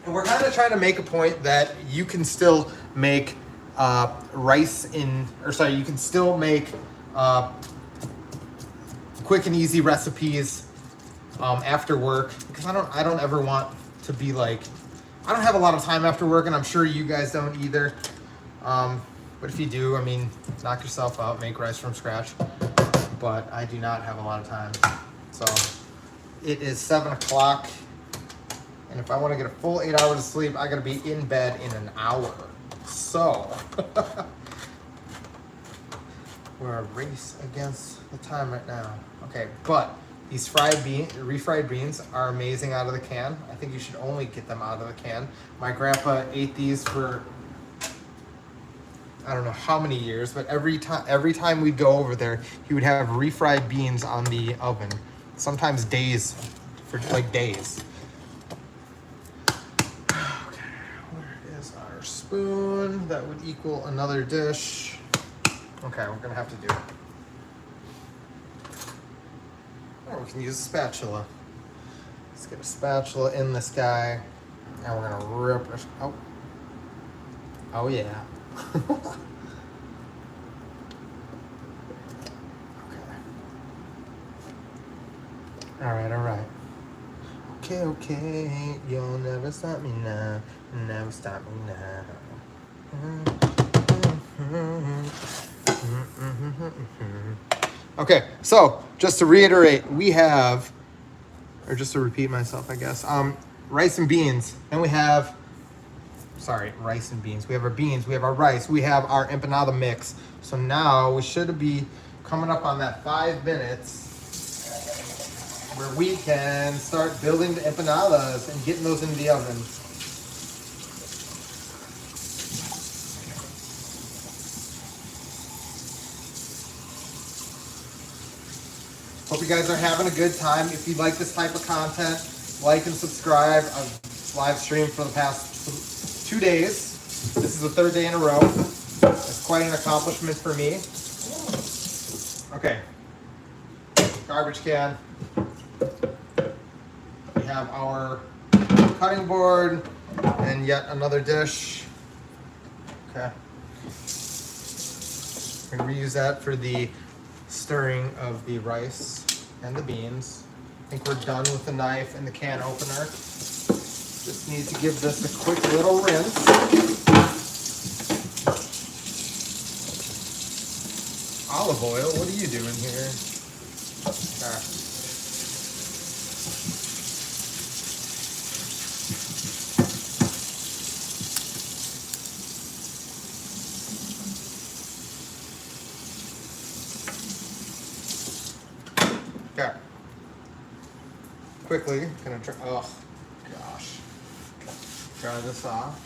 S1: And we're kind of trying to make a point that you can still make you can still make quick and easy recipes after work, because I don't ever want to be like, I don't have a lot of time after work, and I'm sure you guys don't either. But if you do, I mean, knock yourself out, make rice from scratch. But I do not have a lot of time. So it is 7 o'clock. And if I want to get a full 8 hours of sleep, I gotta be in bed in an hour. So we're a race against the time right now. Okay, but these refried beans are amazing out of the can. I think you should only get them out of the can. My grandpa ate these for I don't know how many years, but every time we'd go over there, he would have refried beans on the oven. Sometimes days, for like days. Okay, where is our spoon? That would equal another dish. Okay, we're gonna have to do it. Or we can use a spatula. Let's get a spatula in this guy, and we're gonna rip it. Oh yeah. Okay. All right. Okay. You'll never stop me now. Never stop me now. Okay, so just to reiterate, we have, or just to repeat myself, I guess, rice and beans. Then we have, rice and beans. We have our beans, we have our rice, we have our empanada mix. So now we should be coming up on that 5 minutes where we can start building the empanadas and getting those in the oven. Hope you guys are having a good time. If you like this type of content, like and subscribe. I've live streamed for the past 2 days. This is the 3rd day in a row. It's quite an accomplishment for me. Okay. Garbage can. We have our cutting board and yet another dish. Okay. We're going to reuse that for the stirring of the rice and the beans. I think we're done with the knife and the can opener. Just need to give this a quick little rinse. Olive oil, what are you doing here? Okay. Quickly, gonna try, oh gosh. Dry this off.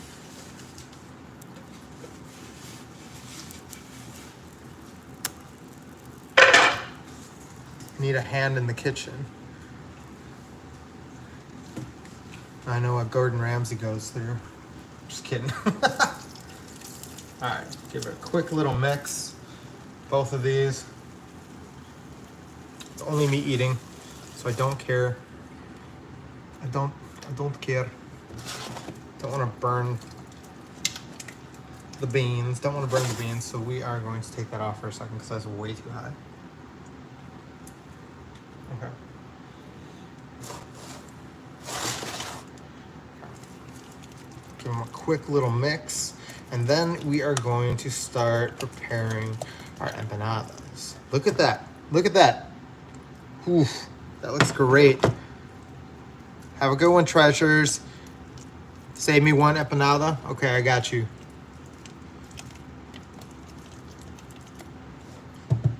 S1: Need a hand in the kitchen. I know what Gordon Ramsay goes through. Just kidding. All right, give it a quick little mix. Both of these. It's only me eating, so I don't care. I don't care. Don't want to burn the beans. Don't want to burn the beans, so we are going to take that off for a second because that's way too high. Okay. Give them a quick little mix, and then we are going to start preparing our empanadas. Look at that. Look at that. Oof, that looks great. Have a good one, treasures. Save me one empanada. Okay, I got you.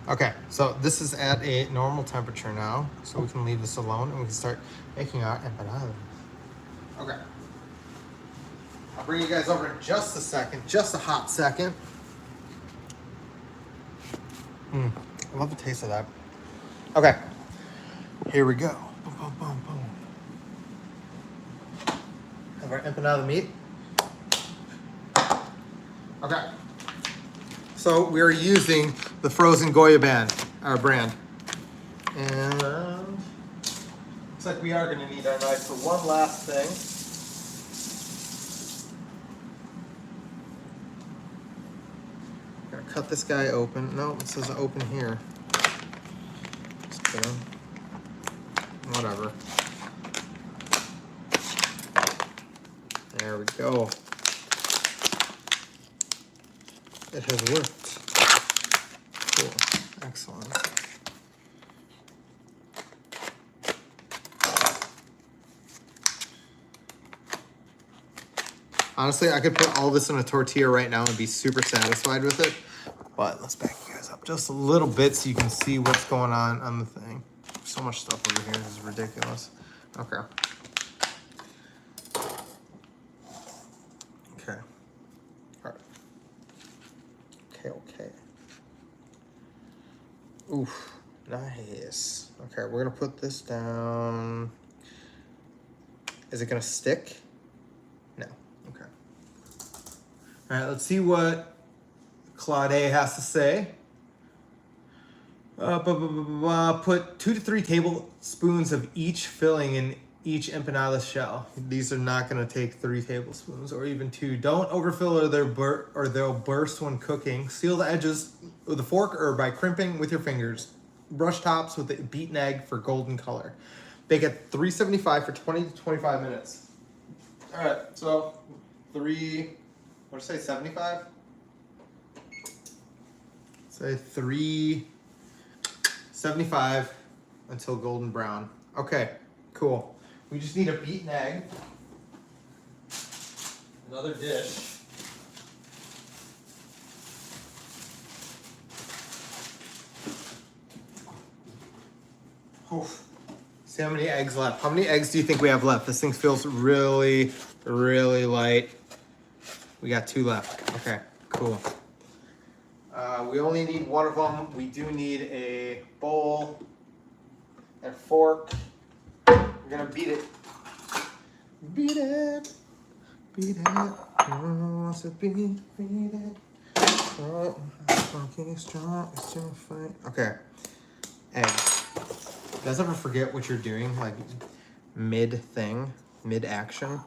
S1: Okay, so this is at a normal temperature now, so we can leave this alone and we can start making our empanadas. Okay. I'll bring you guys over in just a second, just a hot second. I love the taste of that. Okay, here we go. Boom, boom, boom, boom. Have our empanada meat. Okay. So we're using the frozen Goya brand. And looks like we are gonna need our knife for one last thing. Gonna cut this guy open. No, it says open here. Just kidding. Whatever. There we go. It has worked. Cool. Excellent. Honestly, I could put all this in a tortilla right now and be super satisfied with it. But let's back you guys up just a little bit so you can see what's going on the thing. So much stuff over here. This is ridiculous. Okay. Okay. All right. Okay. Oof. Nice. Okay, we're gonna put this down. Is it gonna stick? No. Okay. All right, let's see what Claude has to say. Put 2 to 3 tablespoons of each filling in each empanada shell. These are not going to take 3 tablespoons or even 2. Don't overfill or they'll burst when cooking. Seal the edges with a fork or by crimping with your fingers. Brush tops with a beaten egg for golden color. Bake at 375 for 20 to 25 minutes. All right, so what did I say, 75? Say 375 until golden brown. Okay, cool. We just need a beaten egg. Another dish. Oof. See how many eggs left. How many eggs do you think we have left? This thing feels really, really light. We got 2 left. Okay, cool. We only need 1 of them. We do need a bowl and fork. We're gonna beat it. Beat it. Beat it. Wants to beat it. Oh, fucking strong. It's still fight. Okay. Egg. You guys ever forget what you're doing, like mid-thing, mid-action?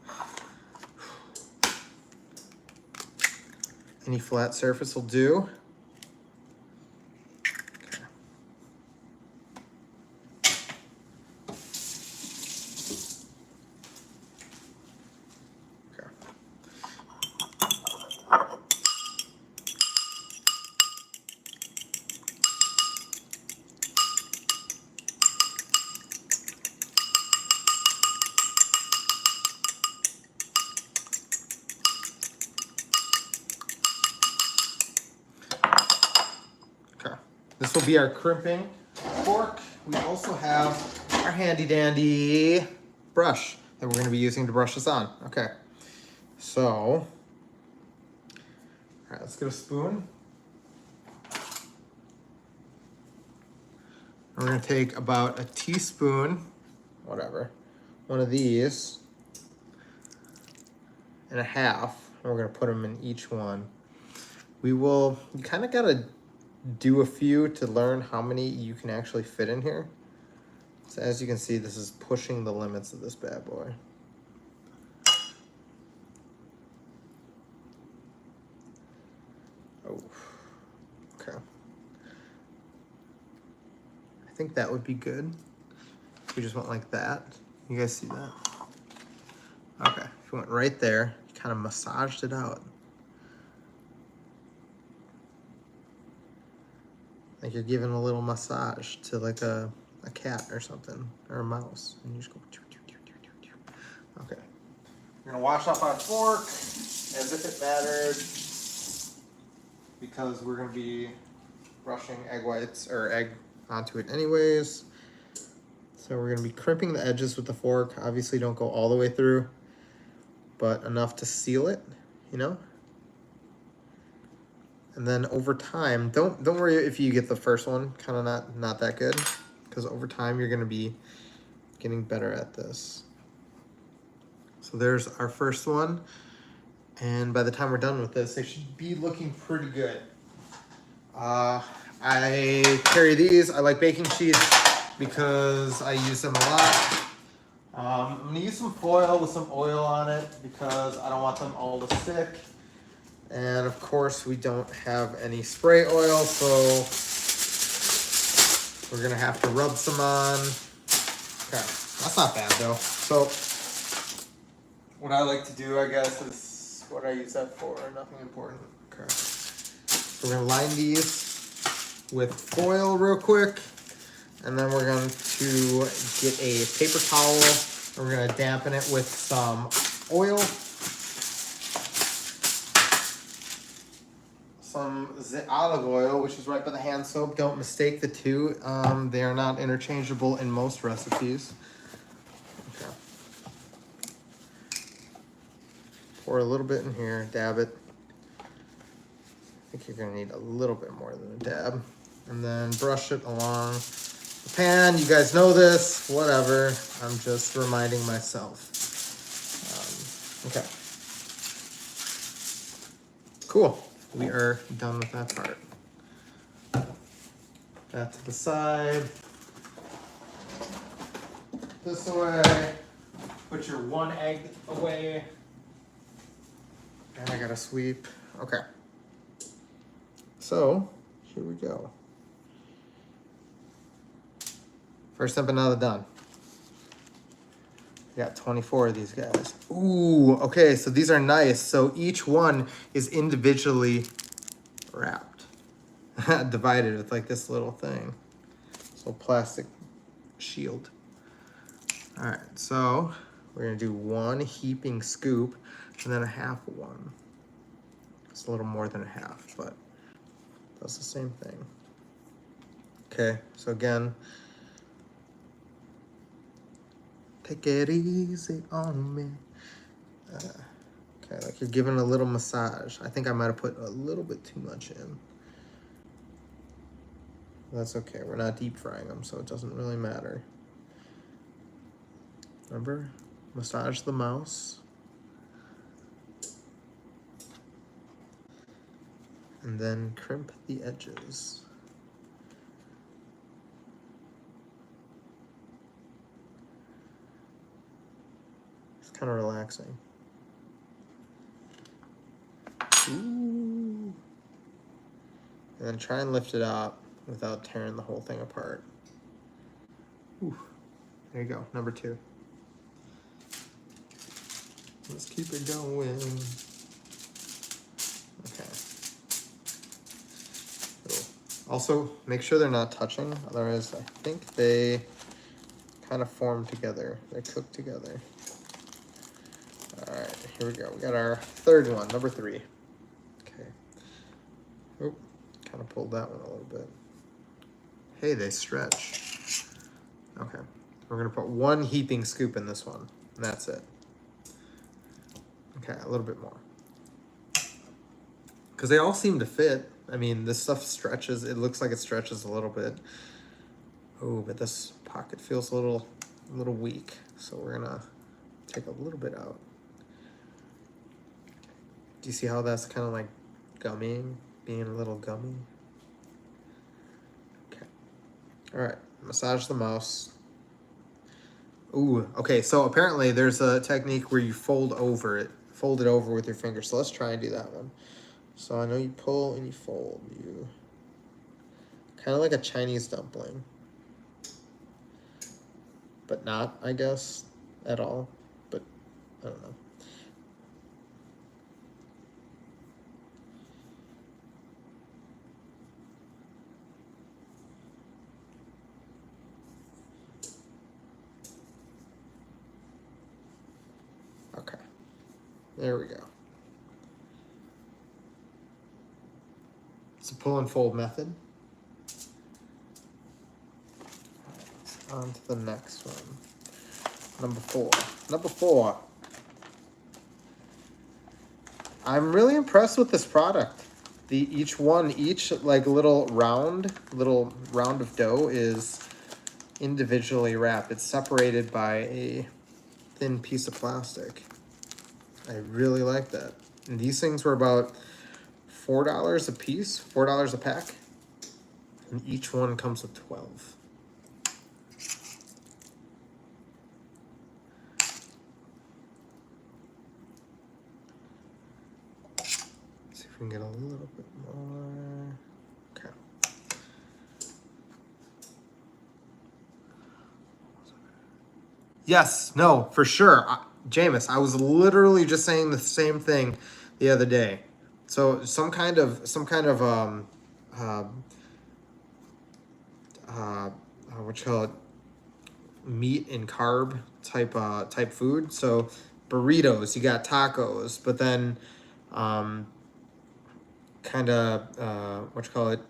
S1: Any flat surface will do. Okay. be our crimping fork. We also have our handy dandy brush that we're going to be using to brush this on. Okay, so, all right, let's get a spoon. We're going to take about a teaspoon, whatever, one of these, and a half. And we're going to put them in each one. You kind of got to do a few to learn how many you can actually fit in here. So as you can see, this is pushing the limits of this bad boy. Oh, okay. I think that would be good. If we just went like that. You guys see that? Okay, if you went right there, you kind of massaged it out. Like you're giving a little massage to like a cat or something, or a mouse. And you just go, choo, choo, choo, choo, choo, choo. Okay. We're gonna wash off our fork as if it mattered, because we're gonna be brushing egg whites or egg onto it anyways. So we're gonna be crimping the edges with the fork. Obviously don't go all the way through, but enough to seal it, you know? And then over time, don't worry if you get the first one kind of not that good, because over time you're gonna be getting better at this. So there's our first one. And by the time we're done with this, they should be looking pretty good. I carry these. I like baking sheets because I use them a lot. I'm gonna use some foil with some oil on it because I don't want them all to stick. And of course we don't have any spray oil, so we're gonna have to rub some on. Okay, that's not bad though. So what I like to do, I guess, is what I use that for, nothing important. Okay. So we're gonna line these with foil real quick, and then we're going to get a paper towel, and we're gonna dampen it with some oil. Some olive oil, which is right by the hand soap. Don't mistake the two. They are not interchangeable in most recipes. Okay. Pour a little bit in here, dab it. I think you're gonna need a little bit more than a dab. And then brush it along the pan. You guys know this, whatever. I'm just reminding myself. Okay. Cool. We are done with that part. That to the side. This away. Put your one egg away. And I gotta sweep. Okay. So, here we go. First empanada done. We got 24 of these guys. Ooh, okay, so these are nice. So each one is individually wrapped, divided with like this little thing. So plastic shield. All right, so we're gonna do one heaping scoop and then a half one. It's a little more than a half, but that's the same thing. Okay, so again, take it easy on me. Okay, like you're giving a little massage. I think I might have put a little bit too much in. That's okay, we're not deep frying them, so it doesn't really matter. Remember, massage the mouse. And then crimp the edges. Kind of relaxing. Ooh. And then try and lift it up without tearing the whole thing apart. Ooh. There you go, number 2. Let's keep it going. Okay. Cool. Also, make sure they're not touching, otherwise I think they kind of form together. They're cooked together. All right, here we go. We got our third one, number 3. Okay. Oh, kind of pulled that one a little bit. Hey, they stretch. Okay. We're going to put 1 heaping scoop in this one. And that's it. Okay, a little bit more. Because they all seem to fit. I mean, this stuff stretches. It looks like it stretches a little bit. Oh, but this pocket feels a little weak. So we're going to take a little bit out. Do you see how that's kind of like gummying? Being a little gummy? Okay. All right. Massage the mouse. Ooh, okay. So apparently there's a technique where you fold it over with your finger. So let's try and do that one. So I know you pull and you fold. You kind of like a Chinese dumpling, but not, I guess, at all. But I don't know. Okay, there we go. It's a pull and fold method. On to the next one. Number 4. Number 4. I'm really impressed with this product. Each like little round of dough is individually wrapped. It's separated by a thin piece of plastic. I really like that. And these things were about $4 a piece, $4 a pack. And each one comes with 12. See if we can get a little bit more. Okay. Yes, no, for sure. Jameis, I was literally just saying the same thing the other day. So some kind of what you call it, meat and carb type food. So burritos, you got tacos, but then kind of what you call it,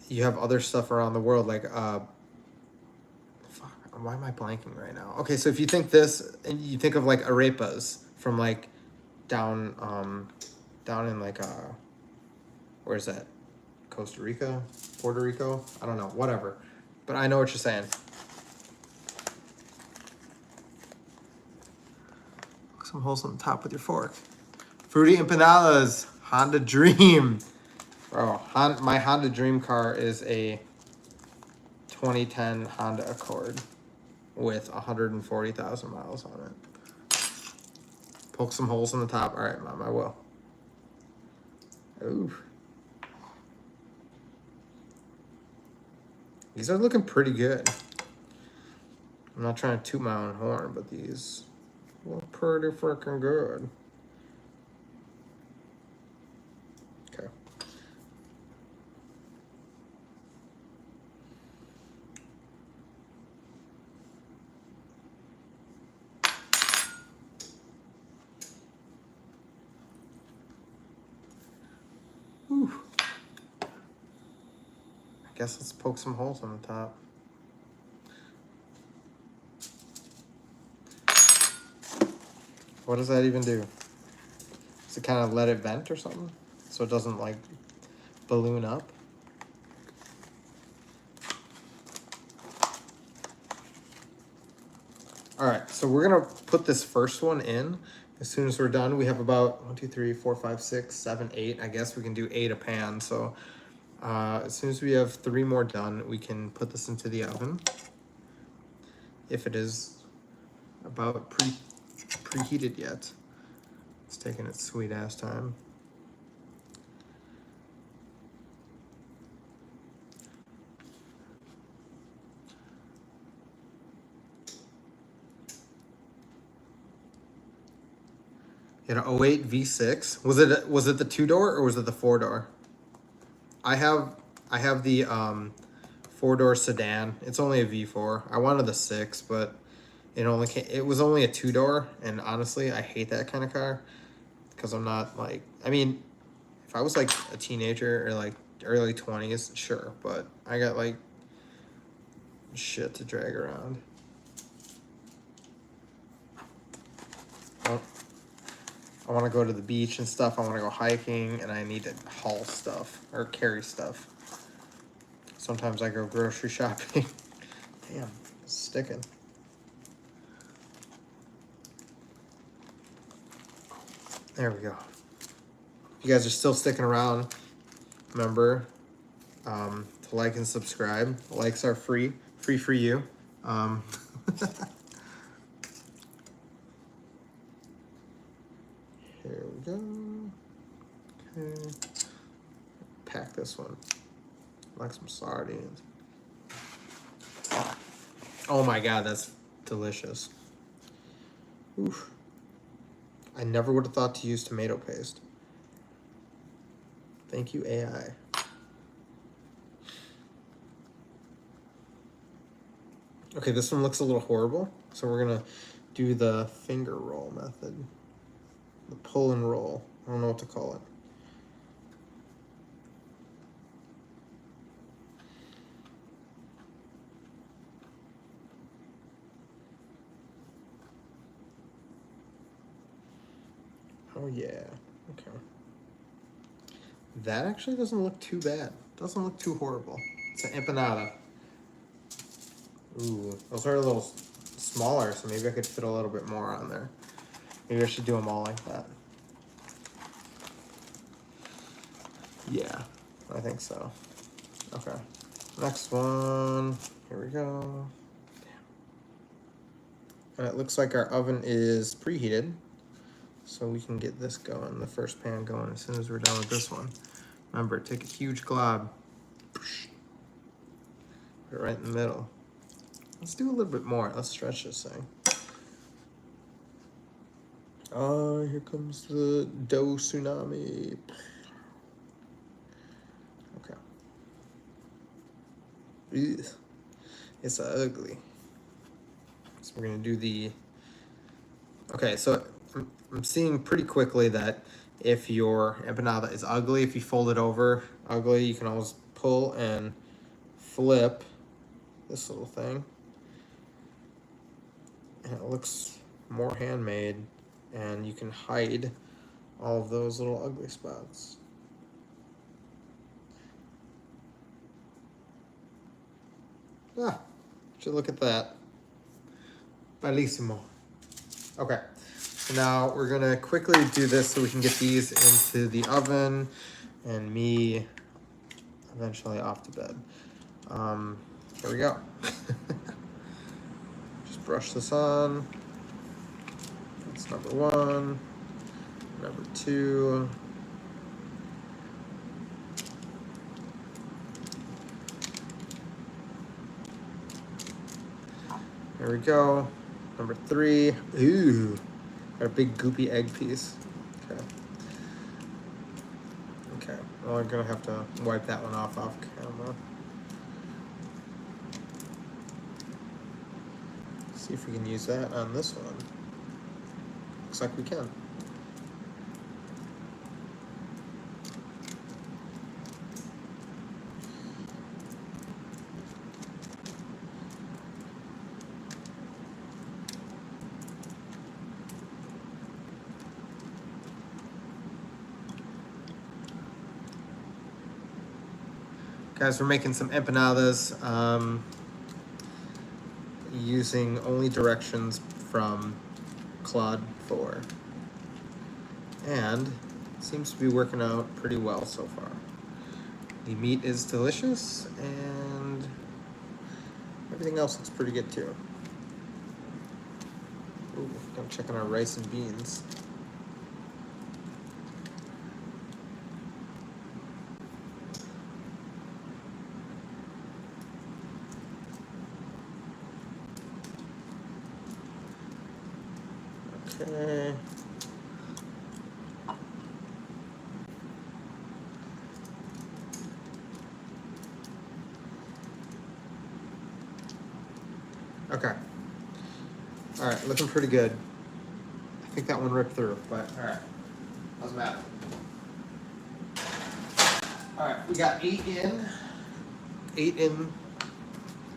S1: you have other stuff around the world like why am I blanking right now? Okay, so if you think this and you think of like arepas from like down in like where's that? Costa Rica, Puerto Rico, I don't know, whatever. But I know what you're saying. Poke some holes on the top with your fork. Fruity Empanadas, Honda Dream. Bro, my Honda Dream car is a 2010 Honda Accord with 140,000 miles on it. Poke some holes in the top. All right, Mom, I will. Ooh. These are looking pretty good. I'm not trying to toot my own horn, but these look pretty freaking good. Okay. Ooh. I guess let's poke some holes on the top. What does that even do? Does it kind of let it vent or something? So it doesn't like balloon up? All right, so we're gonna put this first one in. As soon as we're done, we have about 1, 2, 3, 4, 5, 6, 7, 8. I guess we can do 8 a pan. So as soon as we have 3 more done, we can put this into the oven. If it is about preheated yet. It's taking its sweet ass time. You had an 08 V6. Was it the 2-door or was it the 4-door? I have the 4-door sedan. It's only a V4. I wanted the 6, but it was only a 2-door, and honestly, I hate that kind of car because I'm not like, I mean, if I was like a teenager or like early 20s, sure, but I got like shit to drag around. I want to go to the beach and stuff. I want to go hiking, and I need to haul stuff or carry stuff. Sometimes I go grocery shopping. Damn, it's sticking. There we go. You guys are still sticking around. Remember to like and subscribe. Likes are free for you. Here we go. Okay. Pack this one. Like some sardines. Oh my god, that's delicious. Oof. I never would have thought to use tomato paste. Thank you, AI. Okay, this one looks a little horrible, so we're gonna do the finger roll method. The pull and roll. I don't know what to call it. Oh yeah, okay. That actually doesn't look too bad. Doesn't look too horrible. It's an empanada. Ooh, those are a little smaller, so maybe I could fit a little bit more on there. Maybe I should do them all like that. Yeah, I think so. Okay, next one. Here we go. And it looks like our oven is preheated, so we can get this going, the first pan going, as soon as we're done with this one. Remember, take a huge glob. Put it right in the middle. Let's do a little bit more. Let's stretch this thing. Oh, here comes the dough tsunami. Okay. Ew. It's ugly. So we're gonna do the... Okay, so I'm seeing pretty quickly that if your empanada is ugly, if you fold it over ugly, you can always pull and flip this little thing. And it looks more handmade, and you can hide all of those little ugly spots. Ah, should look at that. Bellissimo. Okay, so now we're gonna quickly do this so we can get these into the oven and me eventually off to bed. Here we go. Just brush this on. That's number one. Number two. There we go. Number three. Ooh, got a big goopy egg piece. Okay. Okay. Well, I'm gonna have to wipe that one off camera. See if we can use that on this one. Looks like we can. Guys, we're making some empanadas using only directions from Claude 4. And it seems to be working out pretty well so far. The meat is delicious, and everything else looks pretty good too. Ooh, I'm checking our rice and beans. Okay. Okay. All right, looking pretty good. I think that one ripped through, but all right. Doesn't matter. All right, we got 8 in. 8 in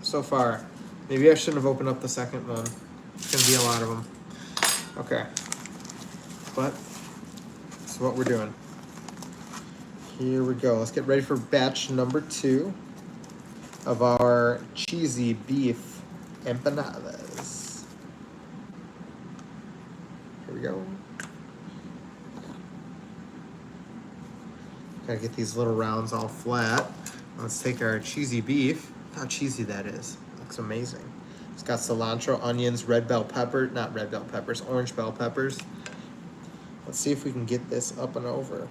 S1: so far. Maybe I shouldn't have opened up the second one. It's gonna be a lot of them. Okay, but that's what we're doing. Here we go. Let's get ready for batch number 2 of our cheesy beef empanadas. Here we go. Gotta get these little rounds all flat. Let's take our cheesy beef. Look how cheesy that is. Looks amazing. It's got cilantro, onions, red bell pepper, not red bell peppers, orange bell peppers. Let's see if we can get this up and over.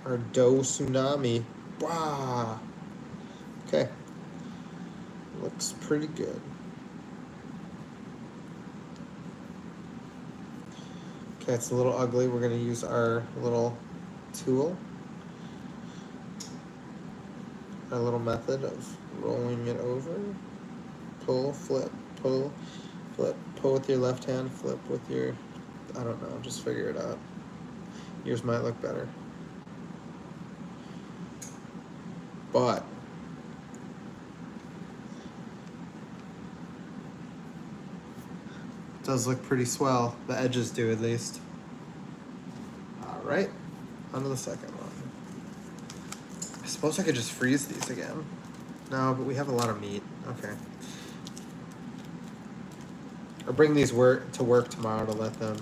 S1: Our dough tsunami. Wow. Okay. Looks pretty good. Okay, it's a little ugly. We're gonna use our little tool. Our little method of rolling it over. Pull, flip, pull, flip. Pull with your left hand, flip with your, I don't know, just figure it out. Yours might look better. But it does look pretty swell. The edges do, at least. All right, on to the second one. I suppose I could just freeze these again. No, but we have a lot of meat. Okay. Or bring these to work tomorrow to let them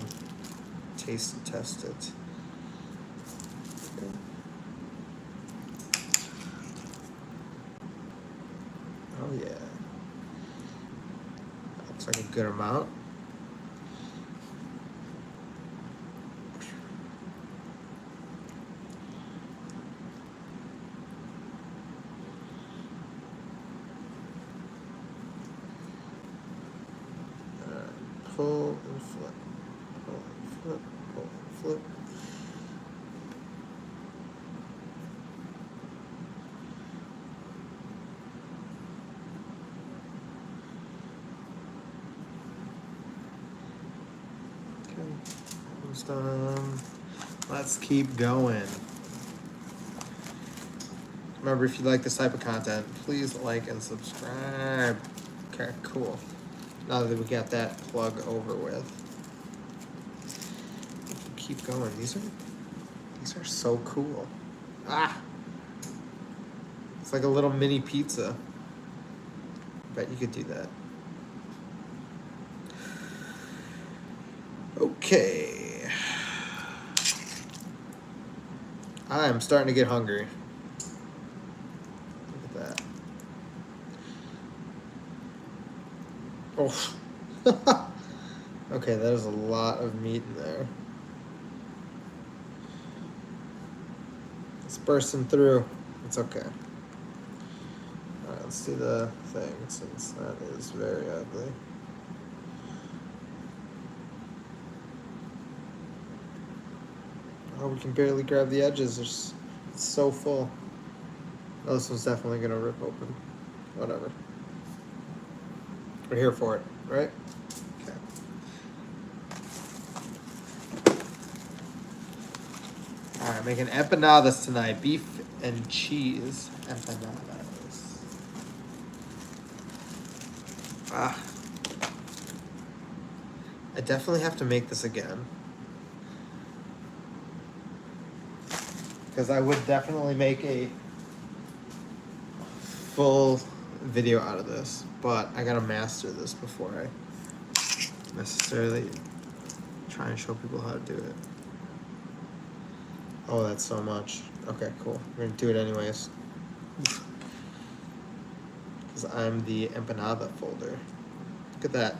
S1: taste and test it. Okay. Oh yeah. That looks like a good amount. Pull and flip, pull and flip, pull and flip. Okay, almost done. Let's keep going. Remember, if you like this type of content, please like and subscribe. Okay, cool. Now that we got that plug over with, keep going. These are so cool. Ah, it's like a little mini pizza. Bet you could do that. Okay, I'm starting to get hungry. Look at that. Oh. Okay, that is a lot of meat in there. It's bursting through. It's okay. Alright, let's do the thing since that is very ugly. Oh, we can barely grab the edges. It's so full. Oh, this one's definitely gonna rip open. Whatever. We're here for it, right? Okay. All right, making empanadas tonight. Beef and cheese empanadas. Ah. I definitely have to make this again. Because I would definitely make a full video out of this, but I gotta master this before I necessarily try and show people how to do it. Oh, that's so much. Okay, cool. We're gonna do it anyways. Because I'm the empanada folder. Look at that.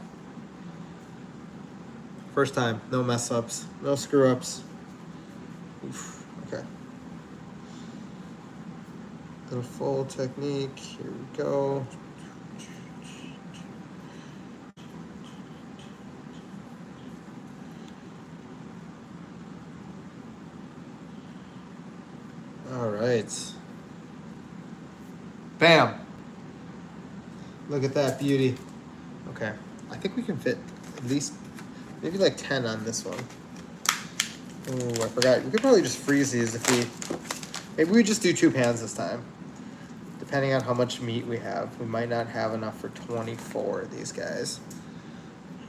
S1: First time, no mess ups, no screw ups. Oof. Okay. The full technique. Here we go. All right. Bam. Look at that beauty. Okay. I think we can fit at least maybe like 10 on this one. Oh, I forgot. We could probably just freeze these if we Maybe we just do 2 pans this time. Depending on how much meat we have. We might not have enough for 24 of these guys.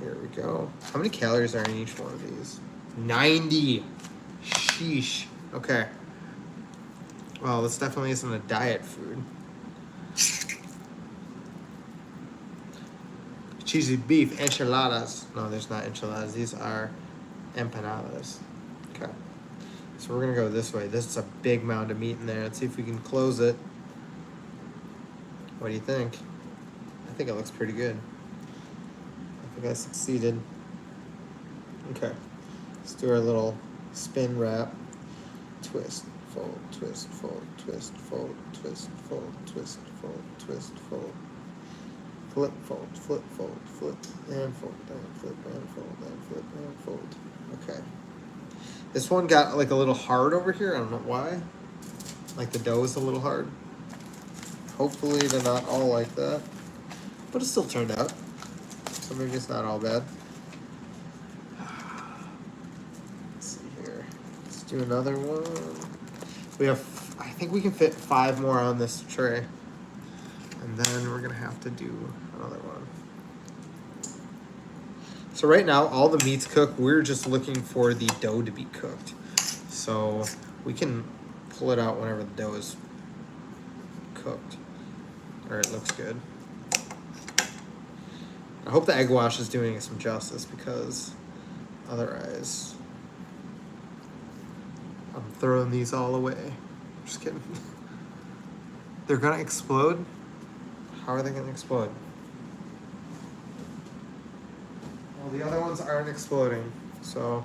S1: Here we go. How many calories are in each one of these? 90. Sheesh. Okay. Well, this definitely isn't a diet food. Cheesy beef, enchiladas. No, there's not enchiladas. These are empanadas. Okay. So we're gonna go this way. This is a big mound of meat in there. Let's see if we can close it. What do you think? I think it looks pretty good. I think I succeeded. Okay. Let's do our little spin wrap. Twist, fold, twist, fold, twist, fold, twist, fold, twist, fold, twist, fold. Flip, fold, flip, fold, flip, and fold, and flip, and fold, and flip, and fold. Okay. This one got like a little hard over here. I don't know why. Like the dough is a little hard. Hopefully they're not all like that. But it still turned out. So maybe it's not all bad. Let's see here. Let's do another one. We have, I think we can fit 5 more on this tray. And then we're gonna have to do another one. So right now, all the meat's cooked. We're just looking for the dough to be cooked. So we can pull it out whenever the dough is cooked. Or it looks good. I hope the egg wash is doing it some justice because otherwise I'm throwing these all away. Just kidding. They're gonna explode? How are they gonna explode? Well, the other ones aren't exploding, so.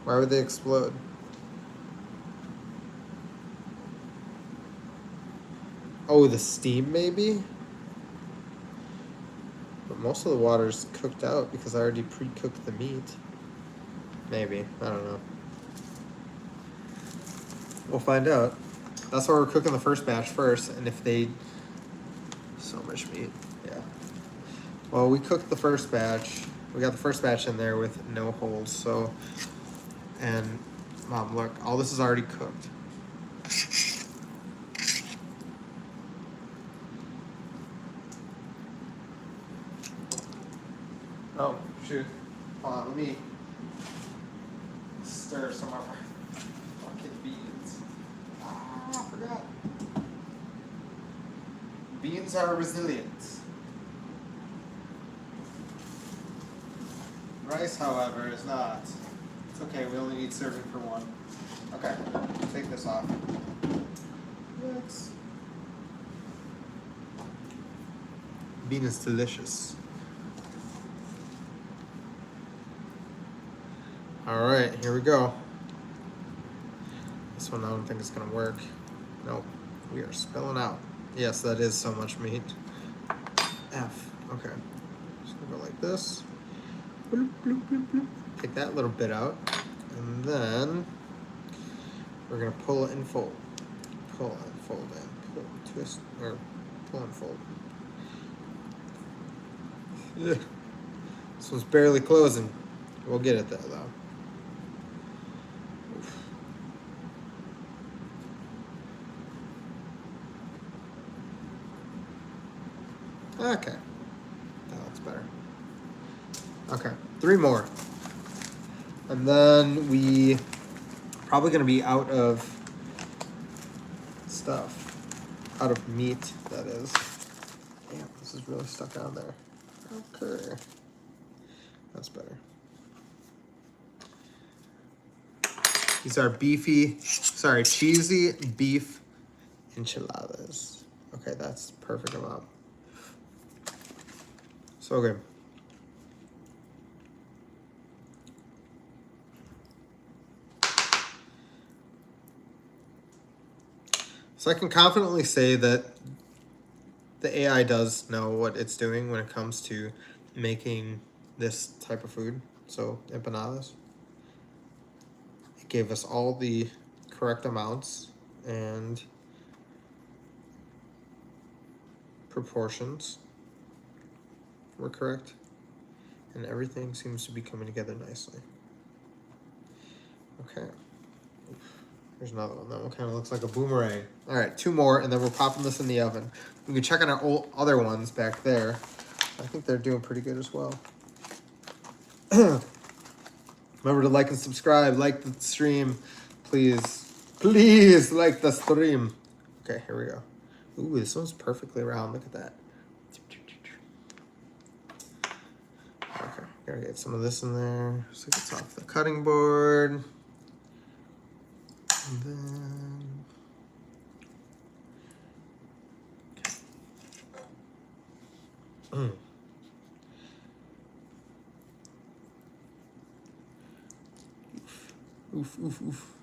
S1: Why would they explode? Oh, the steam maybe? But most of the water's cooked out because I already pre-cooked the meat. Maybe, I don't know. We'll find out. That's why we're cooking the first batch first, and if they... So much meat, yeah. Well, we cooked the first batch. We got the first batch in there with no holes, so... And, Mom, look, all this is already cooked. Oh, shoot. Hold on, let me stir some of our fucking beans. Ah, I forgot. Beans are resilient. Rice, however, is not. It's okay, we only need serving for one. Okay, take this off. Yes. Bean is delicious. All right, here we go. This one I don't think it's gonna work. Nope, we are spilling out. Yes, that is so much meat. F, okay. Just gonna go like this. Bloop, bloop, bloop, bloop. Take that little bit out. And then we're gonna pull it and fold. Pull and fold and pull, twist, or pull and fold. Ugh. This one's barely closing. We'll get it there though. Okay, that looks better. Okay, 3 more. And then we probably gonna be out of stuff. Out of meat, that is. Damn, this is really stuck on there. Okay, that's better. These are cheesy beef enchiladas. Okay, that's perfect amount. So good. So I can confidently say that the AI does know what it's doing when it comes to making this type of food. So empanadas. It gave us all the correct amounts and proportions were correct. And everything seems to be coming together nicely. Okay. There's another one. That one kind of looks like a boomerang. All right, 2 more, and then we're popping this in the oven. We can check on our other ones back there. I think they're doing pretty good as well. Remember to like and subscribe. Like the stream, please. Please like the stream. Okay, here we go. Ooh, this one's perfectly round. Look at that. Okay, gotta get some of this in there. So it's off the cutting board. And then... Okay. Oof, oof, oof.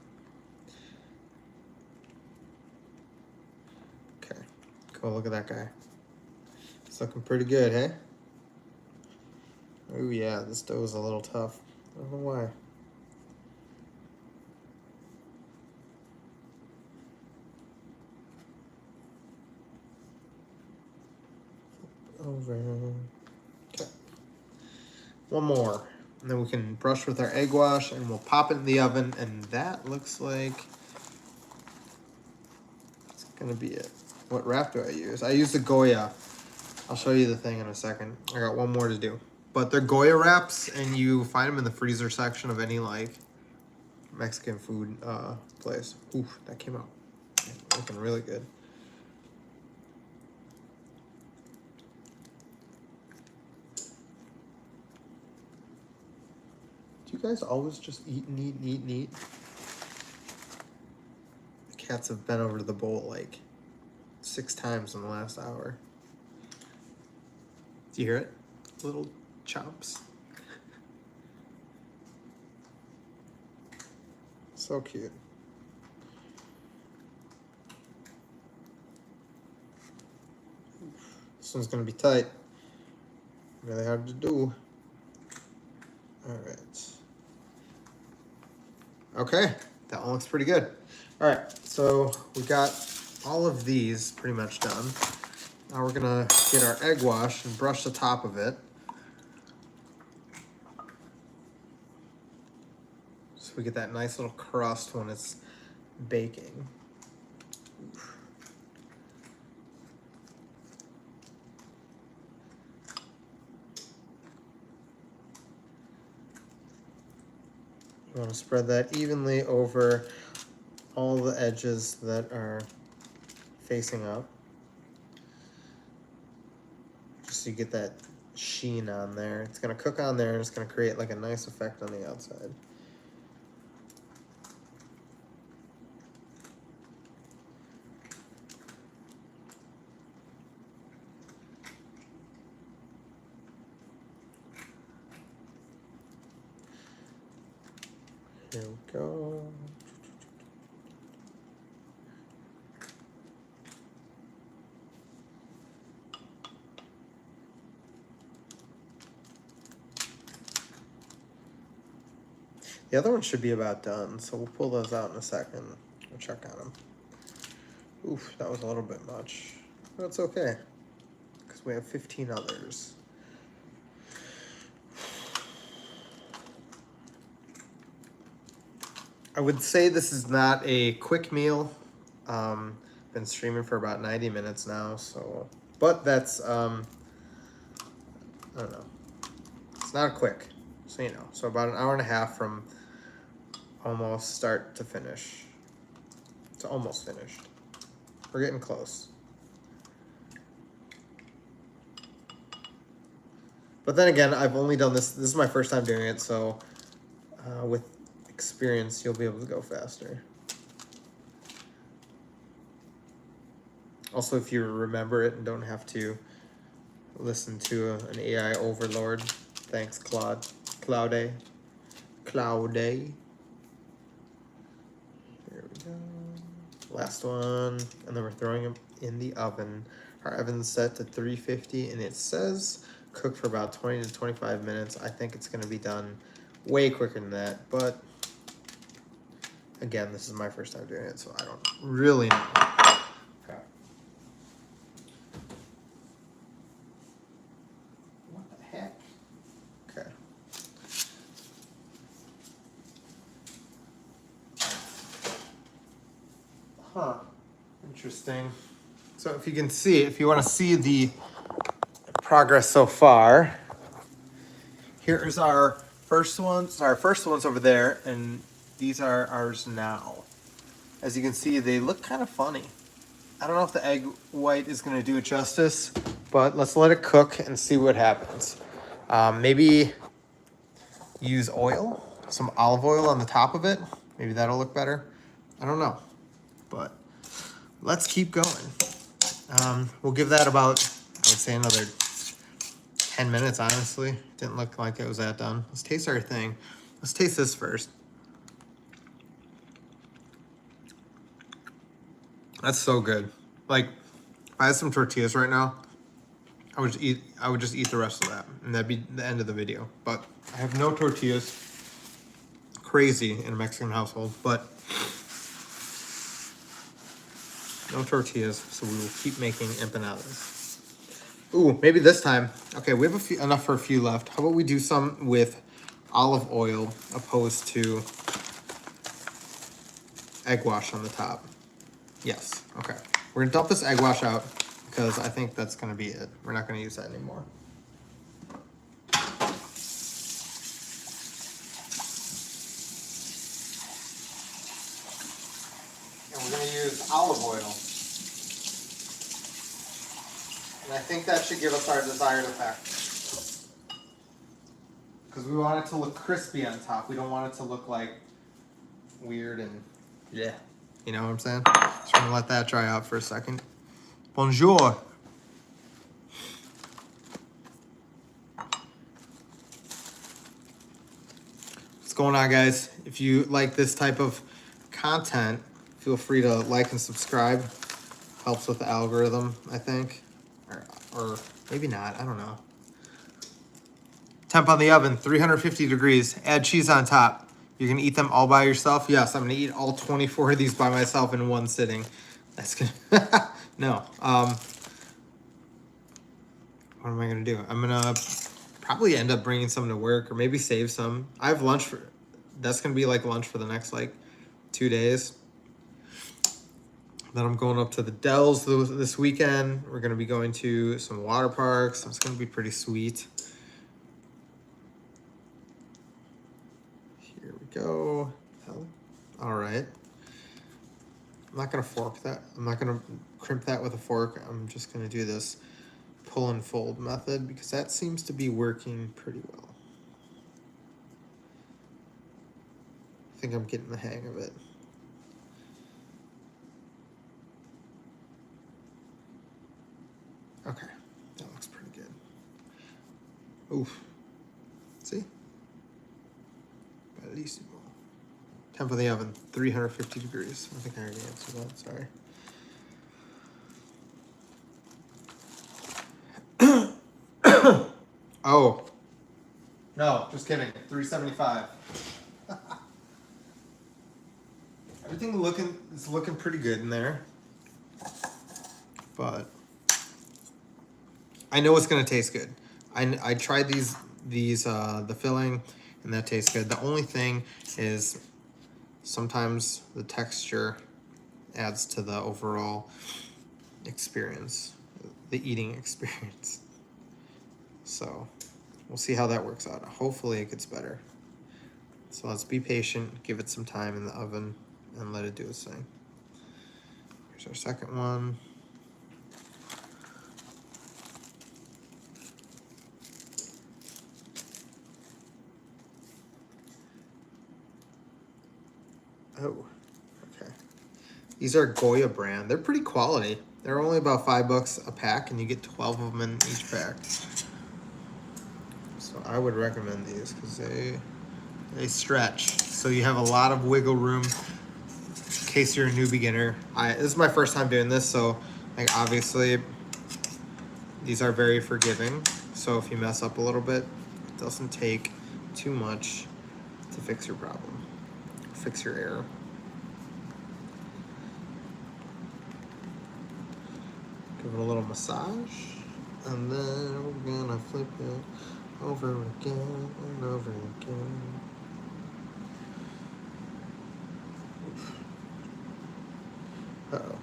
S1: Okay, cool, look at that guy. It's looking pretty good, hey? Oh yeah, this dough is a little tough. I don't know why. Over. Okay. One more. And then we can brush with our egg wash and we'll pop it in the oven, and that looks like it's gonna be it. What wrap do I use? I use the Goya. I'll show you the thing in a second. I got one more to do. But they're Goya wraps, and you find them in the freezer section of any like Mexican food place. Oof, that came out looking really good. Do you guys always just eat and eat and eat and eat? The cats have been over to the bowl like 6 times in the last hour. Do you hear it? Little chomps. So cute. This one's gonna be tight. Really hard to do. All right. Okay, that one looks pretty good. All right, so we got all of these pretty much done. Now we're gonna get our egg wash and brush the top of it. So we get that nice little crust when it's baking. You want to spread that evenly over all the edges that are facing up. Just so you get that sheen on there. It's going to cook on there and it's going to create like a nice effect on the outside. Here we go. The other one should be about done, so we'll pull those out in a second. We'll check on them. Oof, that was a little bit much. That's okay, because we have 15 others. I would say this is not a quick meal. Been streaming for about 90 minutes now, so, but that's, I don't know. It's not quick, so you know. So about an hour and a half from almost start to finish. It's almost finished. We're getting close. But then again, I've only done this. This is my first time doing it, so with experience, you'll be able to go faster. Also, if you remember it and don't have to listen to an AI overlord. Thanks, Claude. Claude. Here we go. Last one. And then we're throwing them in the oven. Our oven's set to 350 and it says cook for about 20 to 25 minutes. I think it's going to be done way quicker than that. But again, this is my first time doing it, so I don't really know. Okay. What the heck? Okay. Huh. Interesting. So if you can see, if you want to see the progress so far, here's our first ones. Our first one's over there, and these are ours now. As you can see, they look kind of funny. I don't know if the egg white is going to do it justice, but let's let it cook and see what happens. Maybe use oil, some olive oil on the top of it. Maybe that'll look better. I don't know, but let's keep going. We'll give that about, I would say, another 10 minutes, honestly. Didn't look like it was that done. Let's taste our thing. Let's taste this first. That's so good. Like, if I had some tortillas right now, I would just eat the rest of that, and that'd be the end of the video. But I have no tortillas. Crazy in a Mexican household, but no tortillas, so we will keep making empanadas. Ooh, maybe this time. Okay, we have enough for a few left. How about we do some with olive oil opposed to egg wash on the top? Yes, okay. We're gonna dump this egg wash out because I think that's gonna be it. We're not gonna use that anymore. And we're gonna use olive oil. And I think that should give us our desired effect. Because we want it to look crispy on top. We don't want it to look like weird and yeah. You know what I'm saying? Just gonna let that dry out for a second. Bonjour. What's going on, guys? If you like this type of content, feel free to like and subscribe. Helps with the algorithm, I think. Or maybe not, I don't know. Temp on the oven, 350 degrees. Add cheese on top. You're gonna eat them all by yourself? Yes, I'm gonna eat all 24 of these by myself in one sitting. That's gonna, no. What am I gonna do? I'm gonna probably end up bringing some to work or maybe save some. I have lunch for, that's gonna be like lunch for the next like 2 days. Then I'm going up to the Dells this weekend. We're gonna be going to some water parks. It's gonna be pretty sweet. Here we go. All right. I'm not gonna fork that. I'm not gonna crimp that with a fork. I'm just gonna do this pull and fold method because that seems to be working pretty well. I think I'm getting the hang of it. Okay, that looks pretty good. Oof. See? Bellissimo. Temp of the oven, 350 degrees. I think I already answered that, sorry. Oh. No, just kidding. 375. Everything is looking pretty good in there. But I know it's gonna taste good. I tried the filling, and that tastes good. The only thing is sometimes the texture adds to the overall experience, the eating experience. So we'll see how that works out. Hopefully it gets better. So let's be patient, give it some time in the oven, and let it do its thing. Here's our second one. Oh, okay. These are Goya brand. They're pretty quality. They're only about $5 a pack, and you get 12 of them in each pack. So I would recommend these because they stretch. So you have a lot of wiggle room in case you're a new beginner. This is my first time doing this, so like obviously these are very forgiving. So if you mess up a little bit, it doesn't take too much to fix your problem. Fix your error. Give it a little massage, and then we're gonna flip it over again and over again. Uh-oh.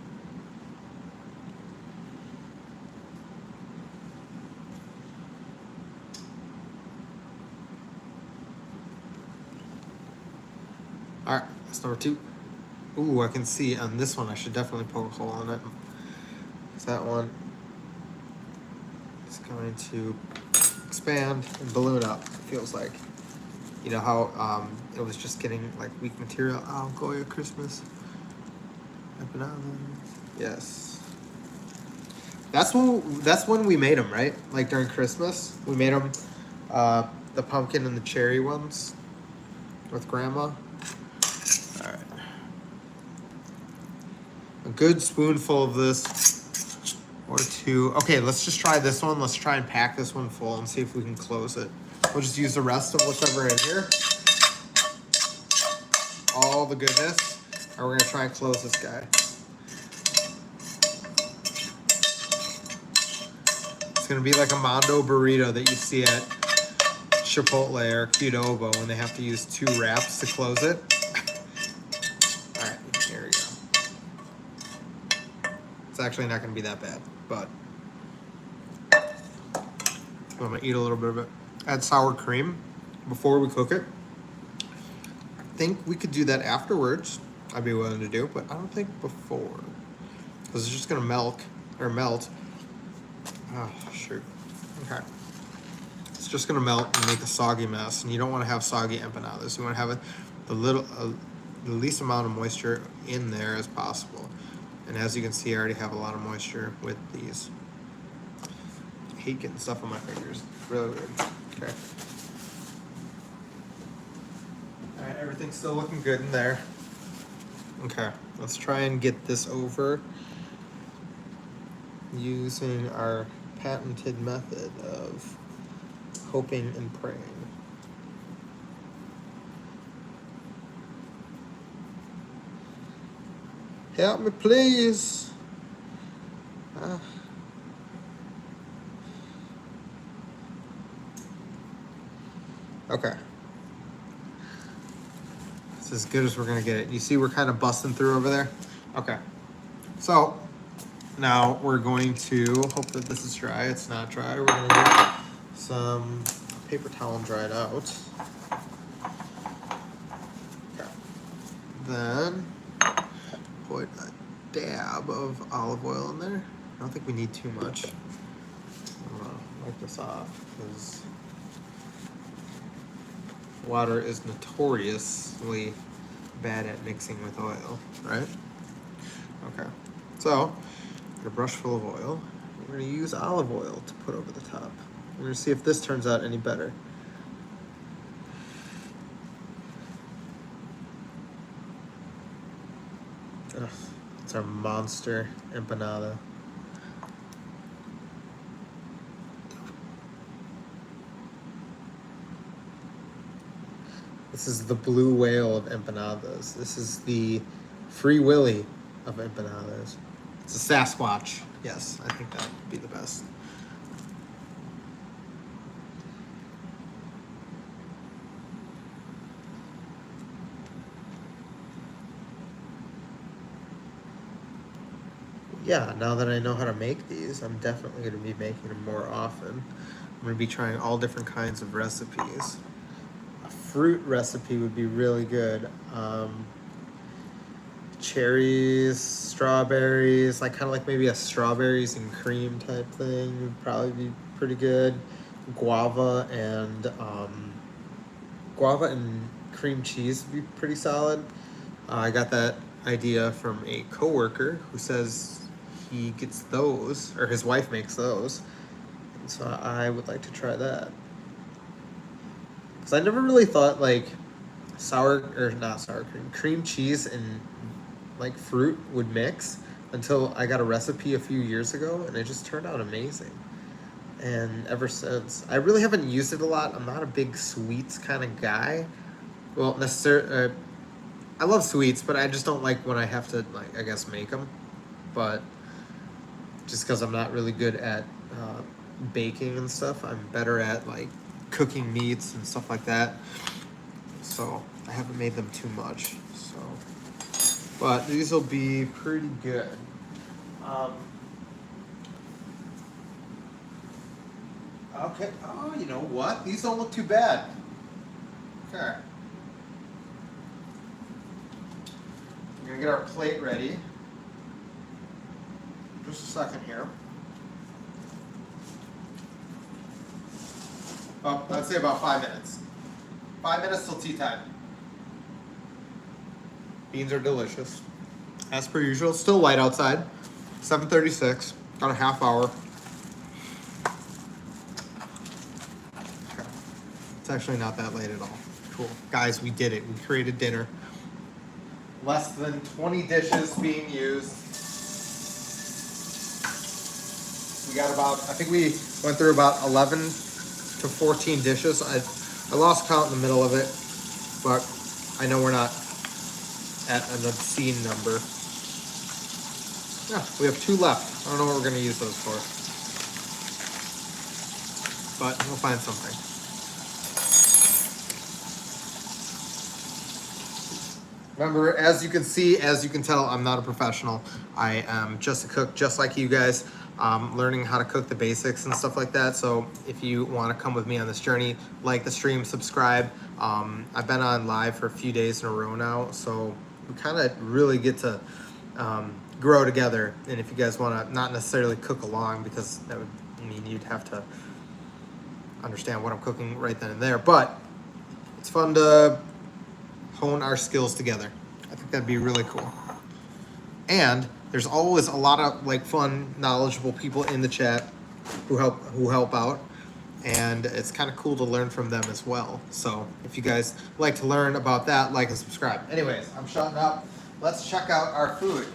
S1: All right, that's number 2. Ooh, I can see on this one, I should definitely poke a hole in it. Because that one is going to expand and balloon up, it feels like. You know how it was just getting like weak material? Oh, Goya Christmas. Empanadas. Yes. That's when we made them, right? Like during Christmas, we made them, the pumpkin and the cherry ones with Grandma. All right. A good spoonful of this or 2. Okay, let's just try this one. Let's try and pack this one full and see if we can close it. We'll just use the rest of whatever in here. All the goodness. And we're gonna try and close this guy. It's gonna be like a Mondo burrito that you see at Chipotle or Qdoba when they have to use 2 wraps to close it. All right, here we go. It's actually not gonna be that bad, but I'm gonna eat a little bit of it. Add sour cream before we cook it. I think we could do that afterwards. I'd be willing to do, but I don't think before, because it's just gonna melt. Oh, shoot. Okay. It's just gonna melt and make a soggy mess, and you don't want to have soggy empanadas. You want to have the least amount of moisture in there as possible. And as you can see, I already have a lot of moisture with these. I hate getting stuff on my fingers. It's really weird. Okay. All right, everything's still looking good in there. Okay, let's try and get this over using our patented method of hoping and praying. Help me, please. Okay. It's as good as we're gonna get it. You see we're kind of busting through over there? Okay. So now we're going to hope that this is dry. It's not dry. We're gonna get some paper towel and dry it out. Okay. Then put a dab of olive oil in there. I don't think we need too much. I'm gonna wipe this off because water is notoriously bad at mixing with oil, right? Okay, so a brush full of oil. We're gonna use olive oil to put over the top. We're gonna see if this turns out any better. Ugh, it's our monster empanada. This is the blue whale of empanadas. This is the Free Willy of empanadas. It's a Sasquatch. Yes, I think that would be the best. Yeah, now that I know how to make these, I'm definitely going to be making them more often. I'm going to be trying all different kinds of recipes. A fruit recipe would be really good. Cherries, strawberries, like kind of like maybe a strawberries and cream type thing would probably be pretty good. Guava and cream cheese would be pretty solid. I got that idea from a coworker who says he gets those, or his wife makes those. And so I would like to try that. Because I never really thought like cream cheese and like fruit would mix until I got a recipe a few years ago, and it just turned out amazing. And ever since, I really haven't used it a lot. I'm not a big sweets kind of guy. Well, necessarily, I love sweets, but I just don't like when I have to, like, I guess, make them. But just because I'm not really good at baking and stuff, I'm better at like cooking meats and stuff like that. So I haven't made them too much. So, but these will be pretty good. Okay. Oh, you know what? These don't look too bad. Okay. We're gonna get our plate ready. Just a second here. Well, I'd say about 5 minutes. 5 minutes till tea time. Beans are delicious. As per usual, still light outside. 7:36. Got a half hour. Okay. It's actually not that late at all. Cool. Guys, we did it. We created dinner. Less than 20 dishes being used. We got about, I think we went through about 11 to 14 dishes. I lost count in the middle of it, but I know we're not at an obscene number. Yeah, we have 2 left. I don't know what we're going to use those for, but we'll find something. Remember, as you can see, as you can tell, I'm not a professional. I am just a cook, just like you guys, learning how to cook the basics and stuff like that. So if you want to come with me on this journey, like the stream, subscribe. I've been on live for a few days in a row now, so we kind of really get to grow together. And if you guys want to not necessarily cook along, because that would mean you'd have to understand what I'm cooking right then and there, but it's fun to hone our skills together. I think that'd be really cool. And there's always a lot of like fun, knowledgeable people in the chat who help out, and it's kind of cool to learn from them as well. So if you guys like to learn about that, like and subscribe. Anyways, I'm shutting up. Let's check out our food.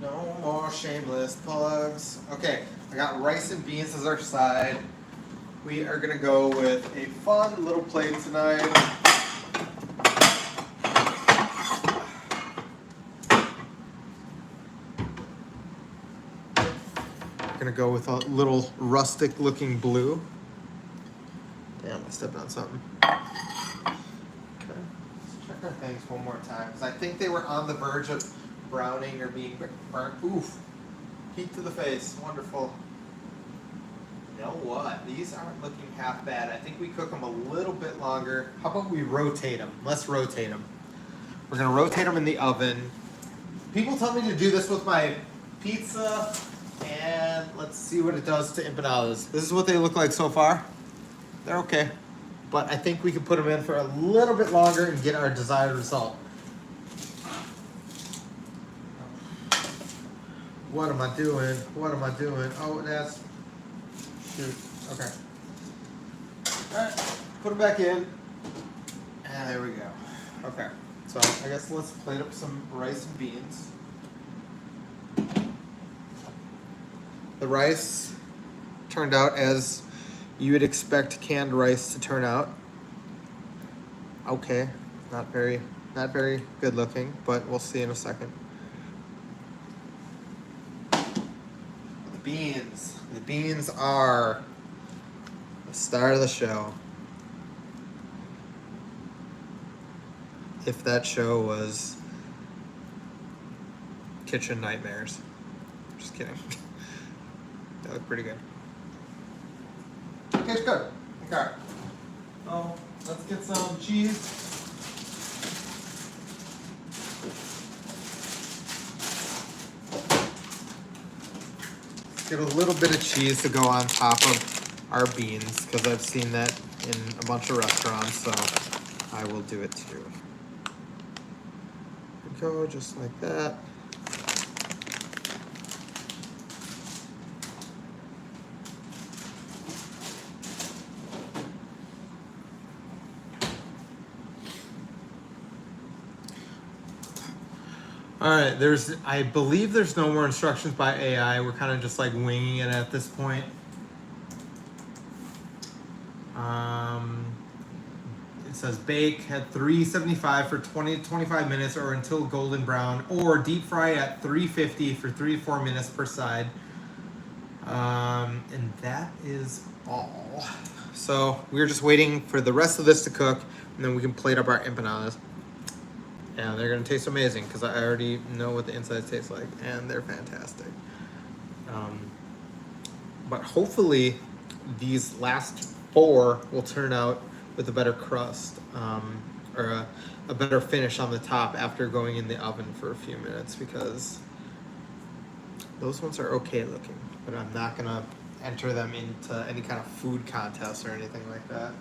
S1: No more shameless plugs. Okay, I got rice and beans as our side. We are gonna go with a fun little plate tonight. We're gonna go with a little rustic looking blue. Damn, I stepped on something. Okay, let's check our things one more time, because I think they were on the verge of browning or being burnt. Oof, heat to the face, wonderful. You know what? These aren't looking half bad. I think we cook them a little bit longer. How about we rotate them? Let's rotate them. We're gonna rotate them in the oven. People tell me to do this with my pizza, and let's see what it does to empanadas. This is what they look like so far. They're okay, but I think we can put them in for a little bit longer and get our desired result. What am I doing? What am I doing? Oh, that's... Shoot. Okay. Alright, put them back in. And there we go. Okay, so I guess let's plate up some rice and beans. The rice turned out as you would expect canned rice to turn out. Okay, not very good looking, but we'll see in a second. Beans. The beans are the star of the show. If that show was Kitchen Nightmares. Just kidding. They look pretty good. Okay, it's good. Okay. Oh, let's get some cheese. Get a little bit of cheese to go on top of our beans, because I've seen that in a bunch of restaurants, so I will do it too. There we go, just like that. All right, I believe there's no more instructions by AI. We're kind of just like winging it at this point. It says bake at 375 for 20 to 25 minutes or until golden brown, or deep fry at 350 for 3 to 4 minutes per side. And that is all. So we're just waiting for the rest of this to cook, and then we can plate up our empanadas. And they're gonna taste amazing because I already know what the insides taste like, and they're fantastic. But hopefully, these last 4 will turn out with a better crust, or a better finish on the top after going in the oven for a few minutes, because those ones are okay looking, but I'm not gonna enter them into any kind of food contest or anything like that.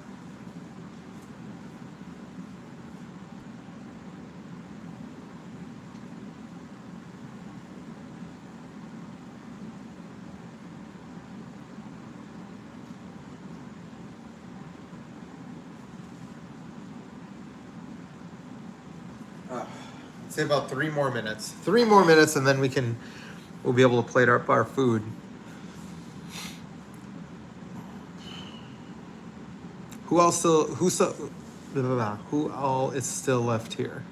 S1: Say about 3 more minutes. 3 more minutes, and then we'll be able to plate up our food. Who else still? Who all is still left here?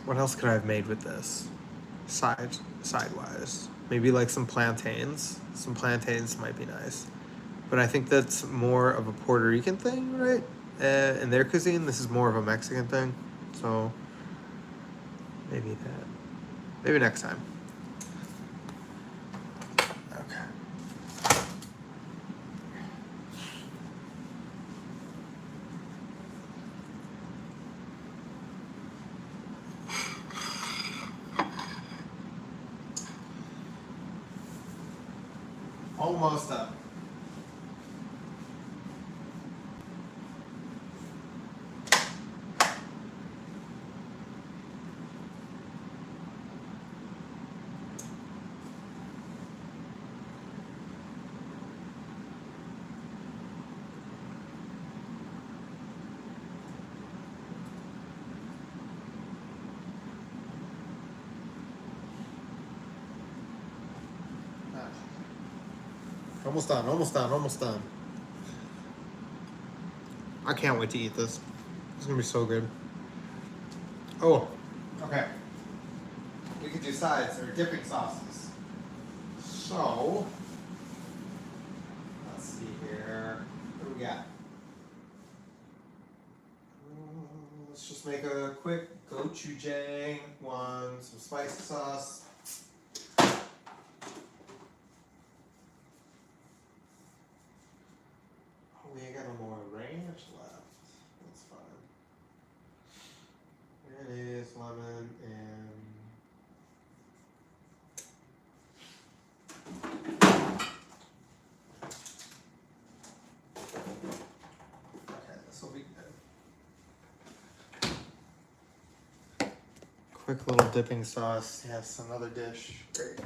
S1: What else could I have made with this? Sidewise. Maybe like some plantains. Some plantains might be nice. But I think that's more of a Puerto Rican thing, right? In their cuisine, this is more of a Mexican thing. So maybe that. Maybe next time. Okay. Almost done. Almost done, almost done, almost done. I can't wait to eat this. It's gonna be so good. Oh, okay. We could do sides or dipping sauces. So, let's see here. What do we got? Let's just make a quick gochujang one, some spicy sauce. We ain't got no more ranch left. That's fine. There it is, lemon and okay, this will be good. Quick little dipping sauce. Yes, another dish. Great.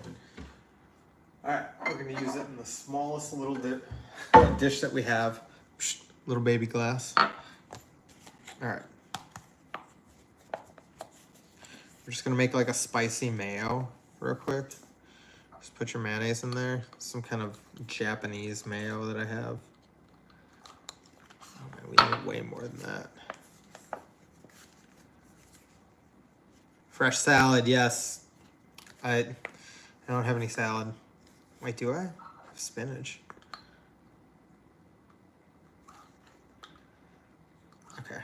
S1: Alright, we're gonna use it in the smallest little dish that we have. Little baby glass. Alright. We're just gonna make like a spicy mayo real quick. Just put your mayonnaise in there. Some kind of Japanese mayo that I have. Okay, we need way more than that. Fresh salad, yes. I don't have any salad. Wait, do I? I have spinach. Okay.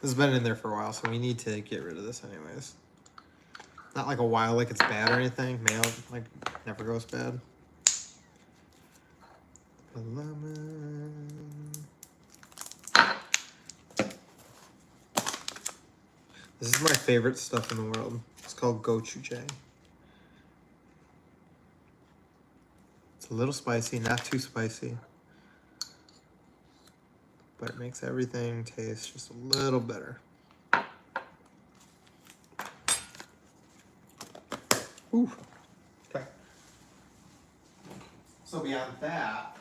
S1: This has been in there for a while, so we need to get rid of this anyways. Not like a while, like it's bad or anything. Mayo, like, never goes bad. Lemon. This is my favorite stuff in the world. It's called gochujang. It's a little spicy, not too spicy. But it makes everything taste just a little better. Ooh. Okay. So beyond that,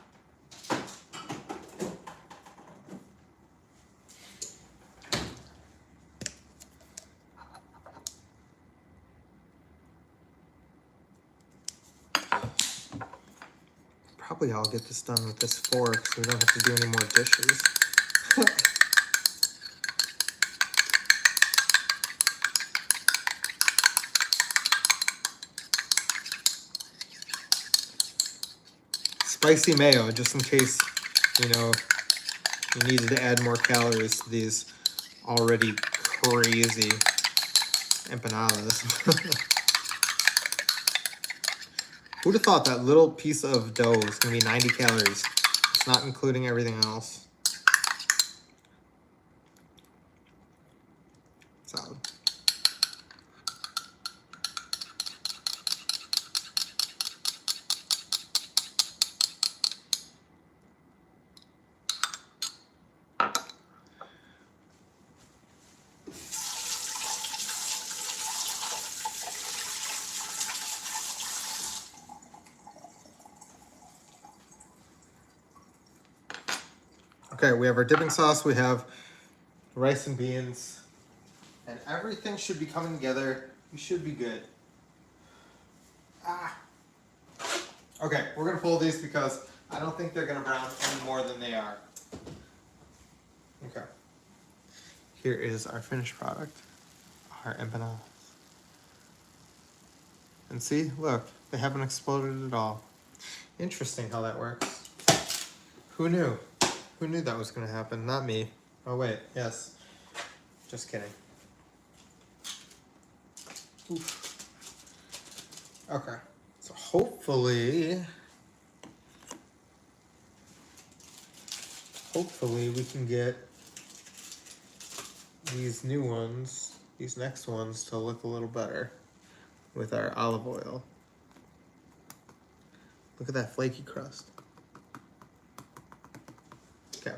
S1: probably I'll get this done with this fork so we don't have to do any more dishes. spicy mayo, just in case, you know, you needed to add more calories to these already crazy empanadas. Who'd have thought that little piece of dough is going to be 90 calories? It's not including everything else. Solid. Okay, we have our dipping sauce, we have rice and beans, and everything should be coming together. We should be good. Okay, we're gonna pull these because I don't think they're gonna brown any more than they are. Okay. Here is our finished product, our empanadas. And see, look, they haven't exploded at all. Interesting how that works. Who knew? Who knew that was gonna happen? Not me. Oh wait, yes. Just kidding. Oof. Okay, so hopefully we can get these new ones, these next ones, to look a little better with our olive oil. Look at that flaky crust. Okay.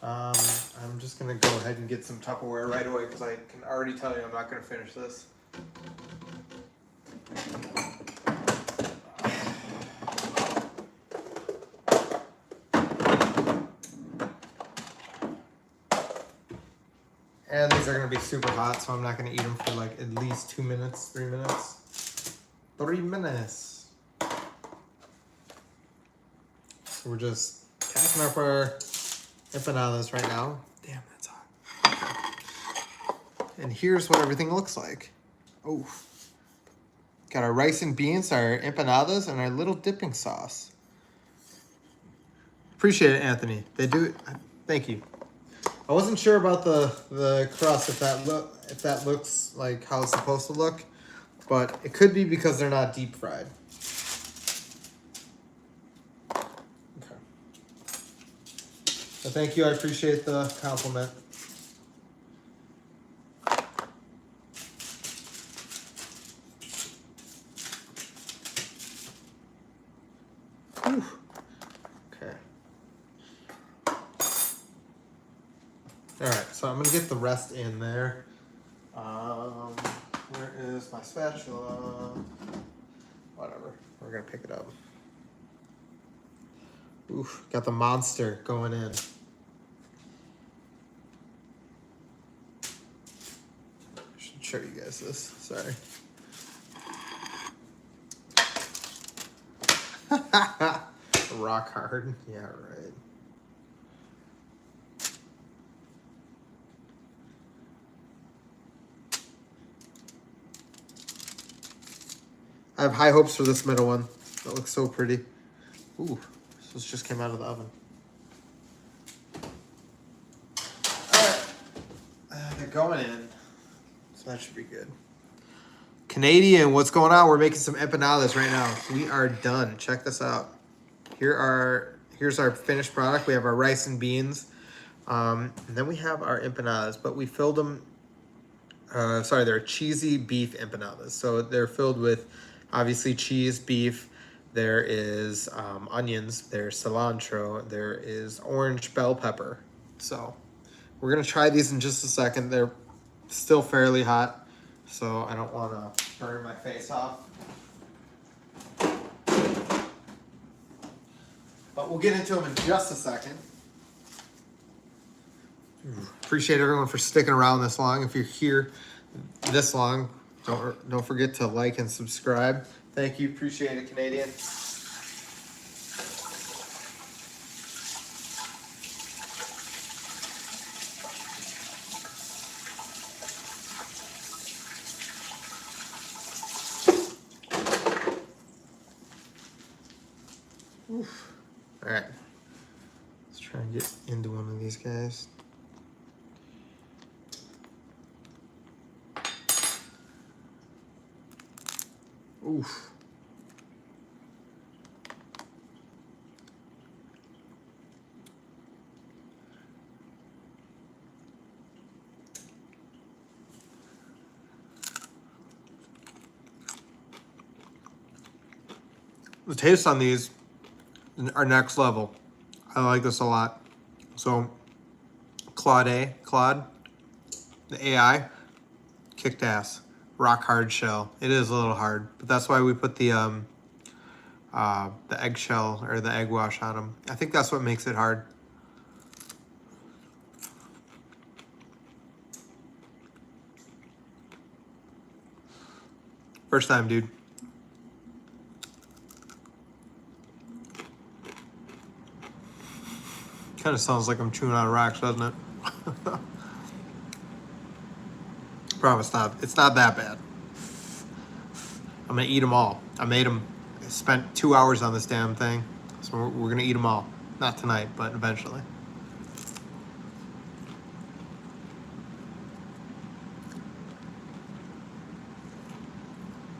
S1: I'm just gonna go ahead and get some Tupperware right away because I can already tell you I'm not gonna finish this. And these are gonna be super hot, so I'm not gonna eat them for like at least 2 minutes, 3 minutes. 3 minutes. So we're just packing up our empanadas right now. Damn, that's hot. And here's what everything looks like. Oh, got our rice and beans, our empanadas, and our little dipping sauce. Appreciate it, Anthony. They do it. Thank you. I wasn't sure about the crust, if that looks like how it's supposed to look, but it could be because they're not deep fried. Okay. So thank you. I appreciate the compliment. Whew. Okay. All right, so I'm gonna get the rest in there. Where is my spatula? Whatever, we're gonna pick it up. Oof, got the monster going in. I should show you guys this, sorry. Rock hard, yeah, right. I have high hopes for this middle one. That looks so pretty. Ooh, this just came out of the oven. Alright. They're going in. So that should be good. Canadian, what's going on? We're making some empanadas right now. We are done. Check this out. Here's our finished product. We have our rice and beans. And then we have our empanadas, but we filled them, they're cheesy beef empanadas. So they're filled with obviously cheese, beef, there is onions, there's cilantro, there is orange bell pepper. So we're gonna try these in just a second. They're still fairly hot, so I don't wanna burn my face off. But we'll get into them in just a second. Appreciate everyone for sticking around this long. If you're here this long, don't forget to like and subscribe. Thank you. Appreciate it, Canadian. Oof. All right. Let's try and get into one of these guys. Oof. The taste on these are next level. I like this a lot. So, Claude, the AI, kicked ass. Rock hard shell. It is a little hard, but that's why we put the eggshell or the egg wash on them. I think that's what makes it hard. First time, dude. Kind of sounds like I'm chewing on rocks, doesn't it? Promise not. It's not that bad. I'm gonna eat them all. I made them. I spent 2 hours on this damn thing, so we're gonna eat them all. Not tonight, but eventually.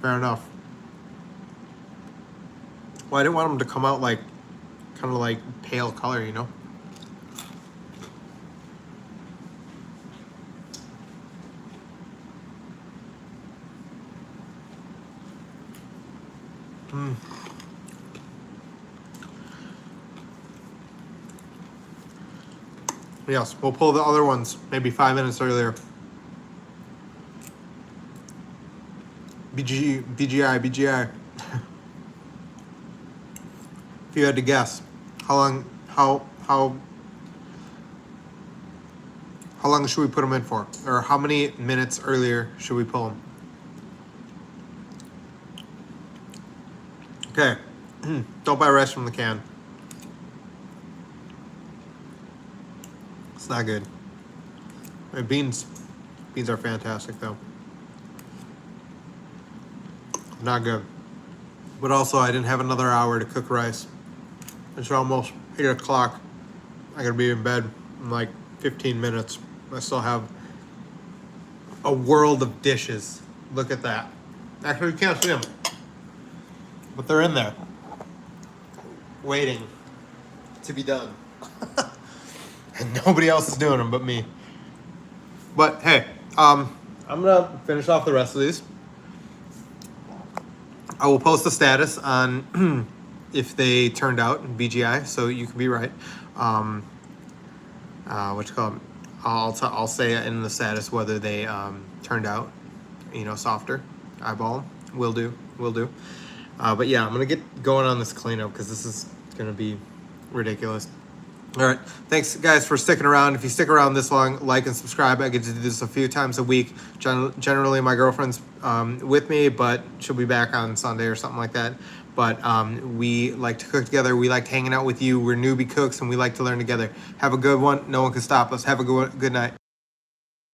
S1: Fair enough. Well, I didn't want them to come out like, kind of like pale color, you know? Yes, we'll pull the other ones maybe 5 minutes earlier. BGI. If you had to guess, how long should we put them in for? Or how many minutes earlier should we pull them? Okay, don't buy rice from the can. It's not good. Beans are fantastic though. Not good. But also I didn't have another hour to cook rice. It's almost 8 o'clock. I gotta be in bed in like 15 minutes. I still have a world of dishes. Look at that. Actually, you can't see them, but they're in there, waiting to be done. And nobody else is doing them but me. But hey, I'm gonna finish off the rest of these. I will post a status on if they turned out in BGI, so you can be right. What you call them? I'll say in the status whether they turned out, you know, softer. Eyeball them. Will do. But yeah, I'm gonna get going on this cleanup because this is gonna be ridiculous. All right, thanks guys for sticking around. If you stick around this long, like and subscribe. I get to do this a few times a week. Generally, my girlfriend's with me, but she'll be back on Sunday or something like that. But we like to cook together. We like hanging out with you. We're newbie cooks, and we like to learn together. Have a good one. No one can stop us. Have a good night.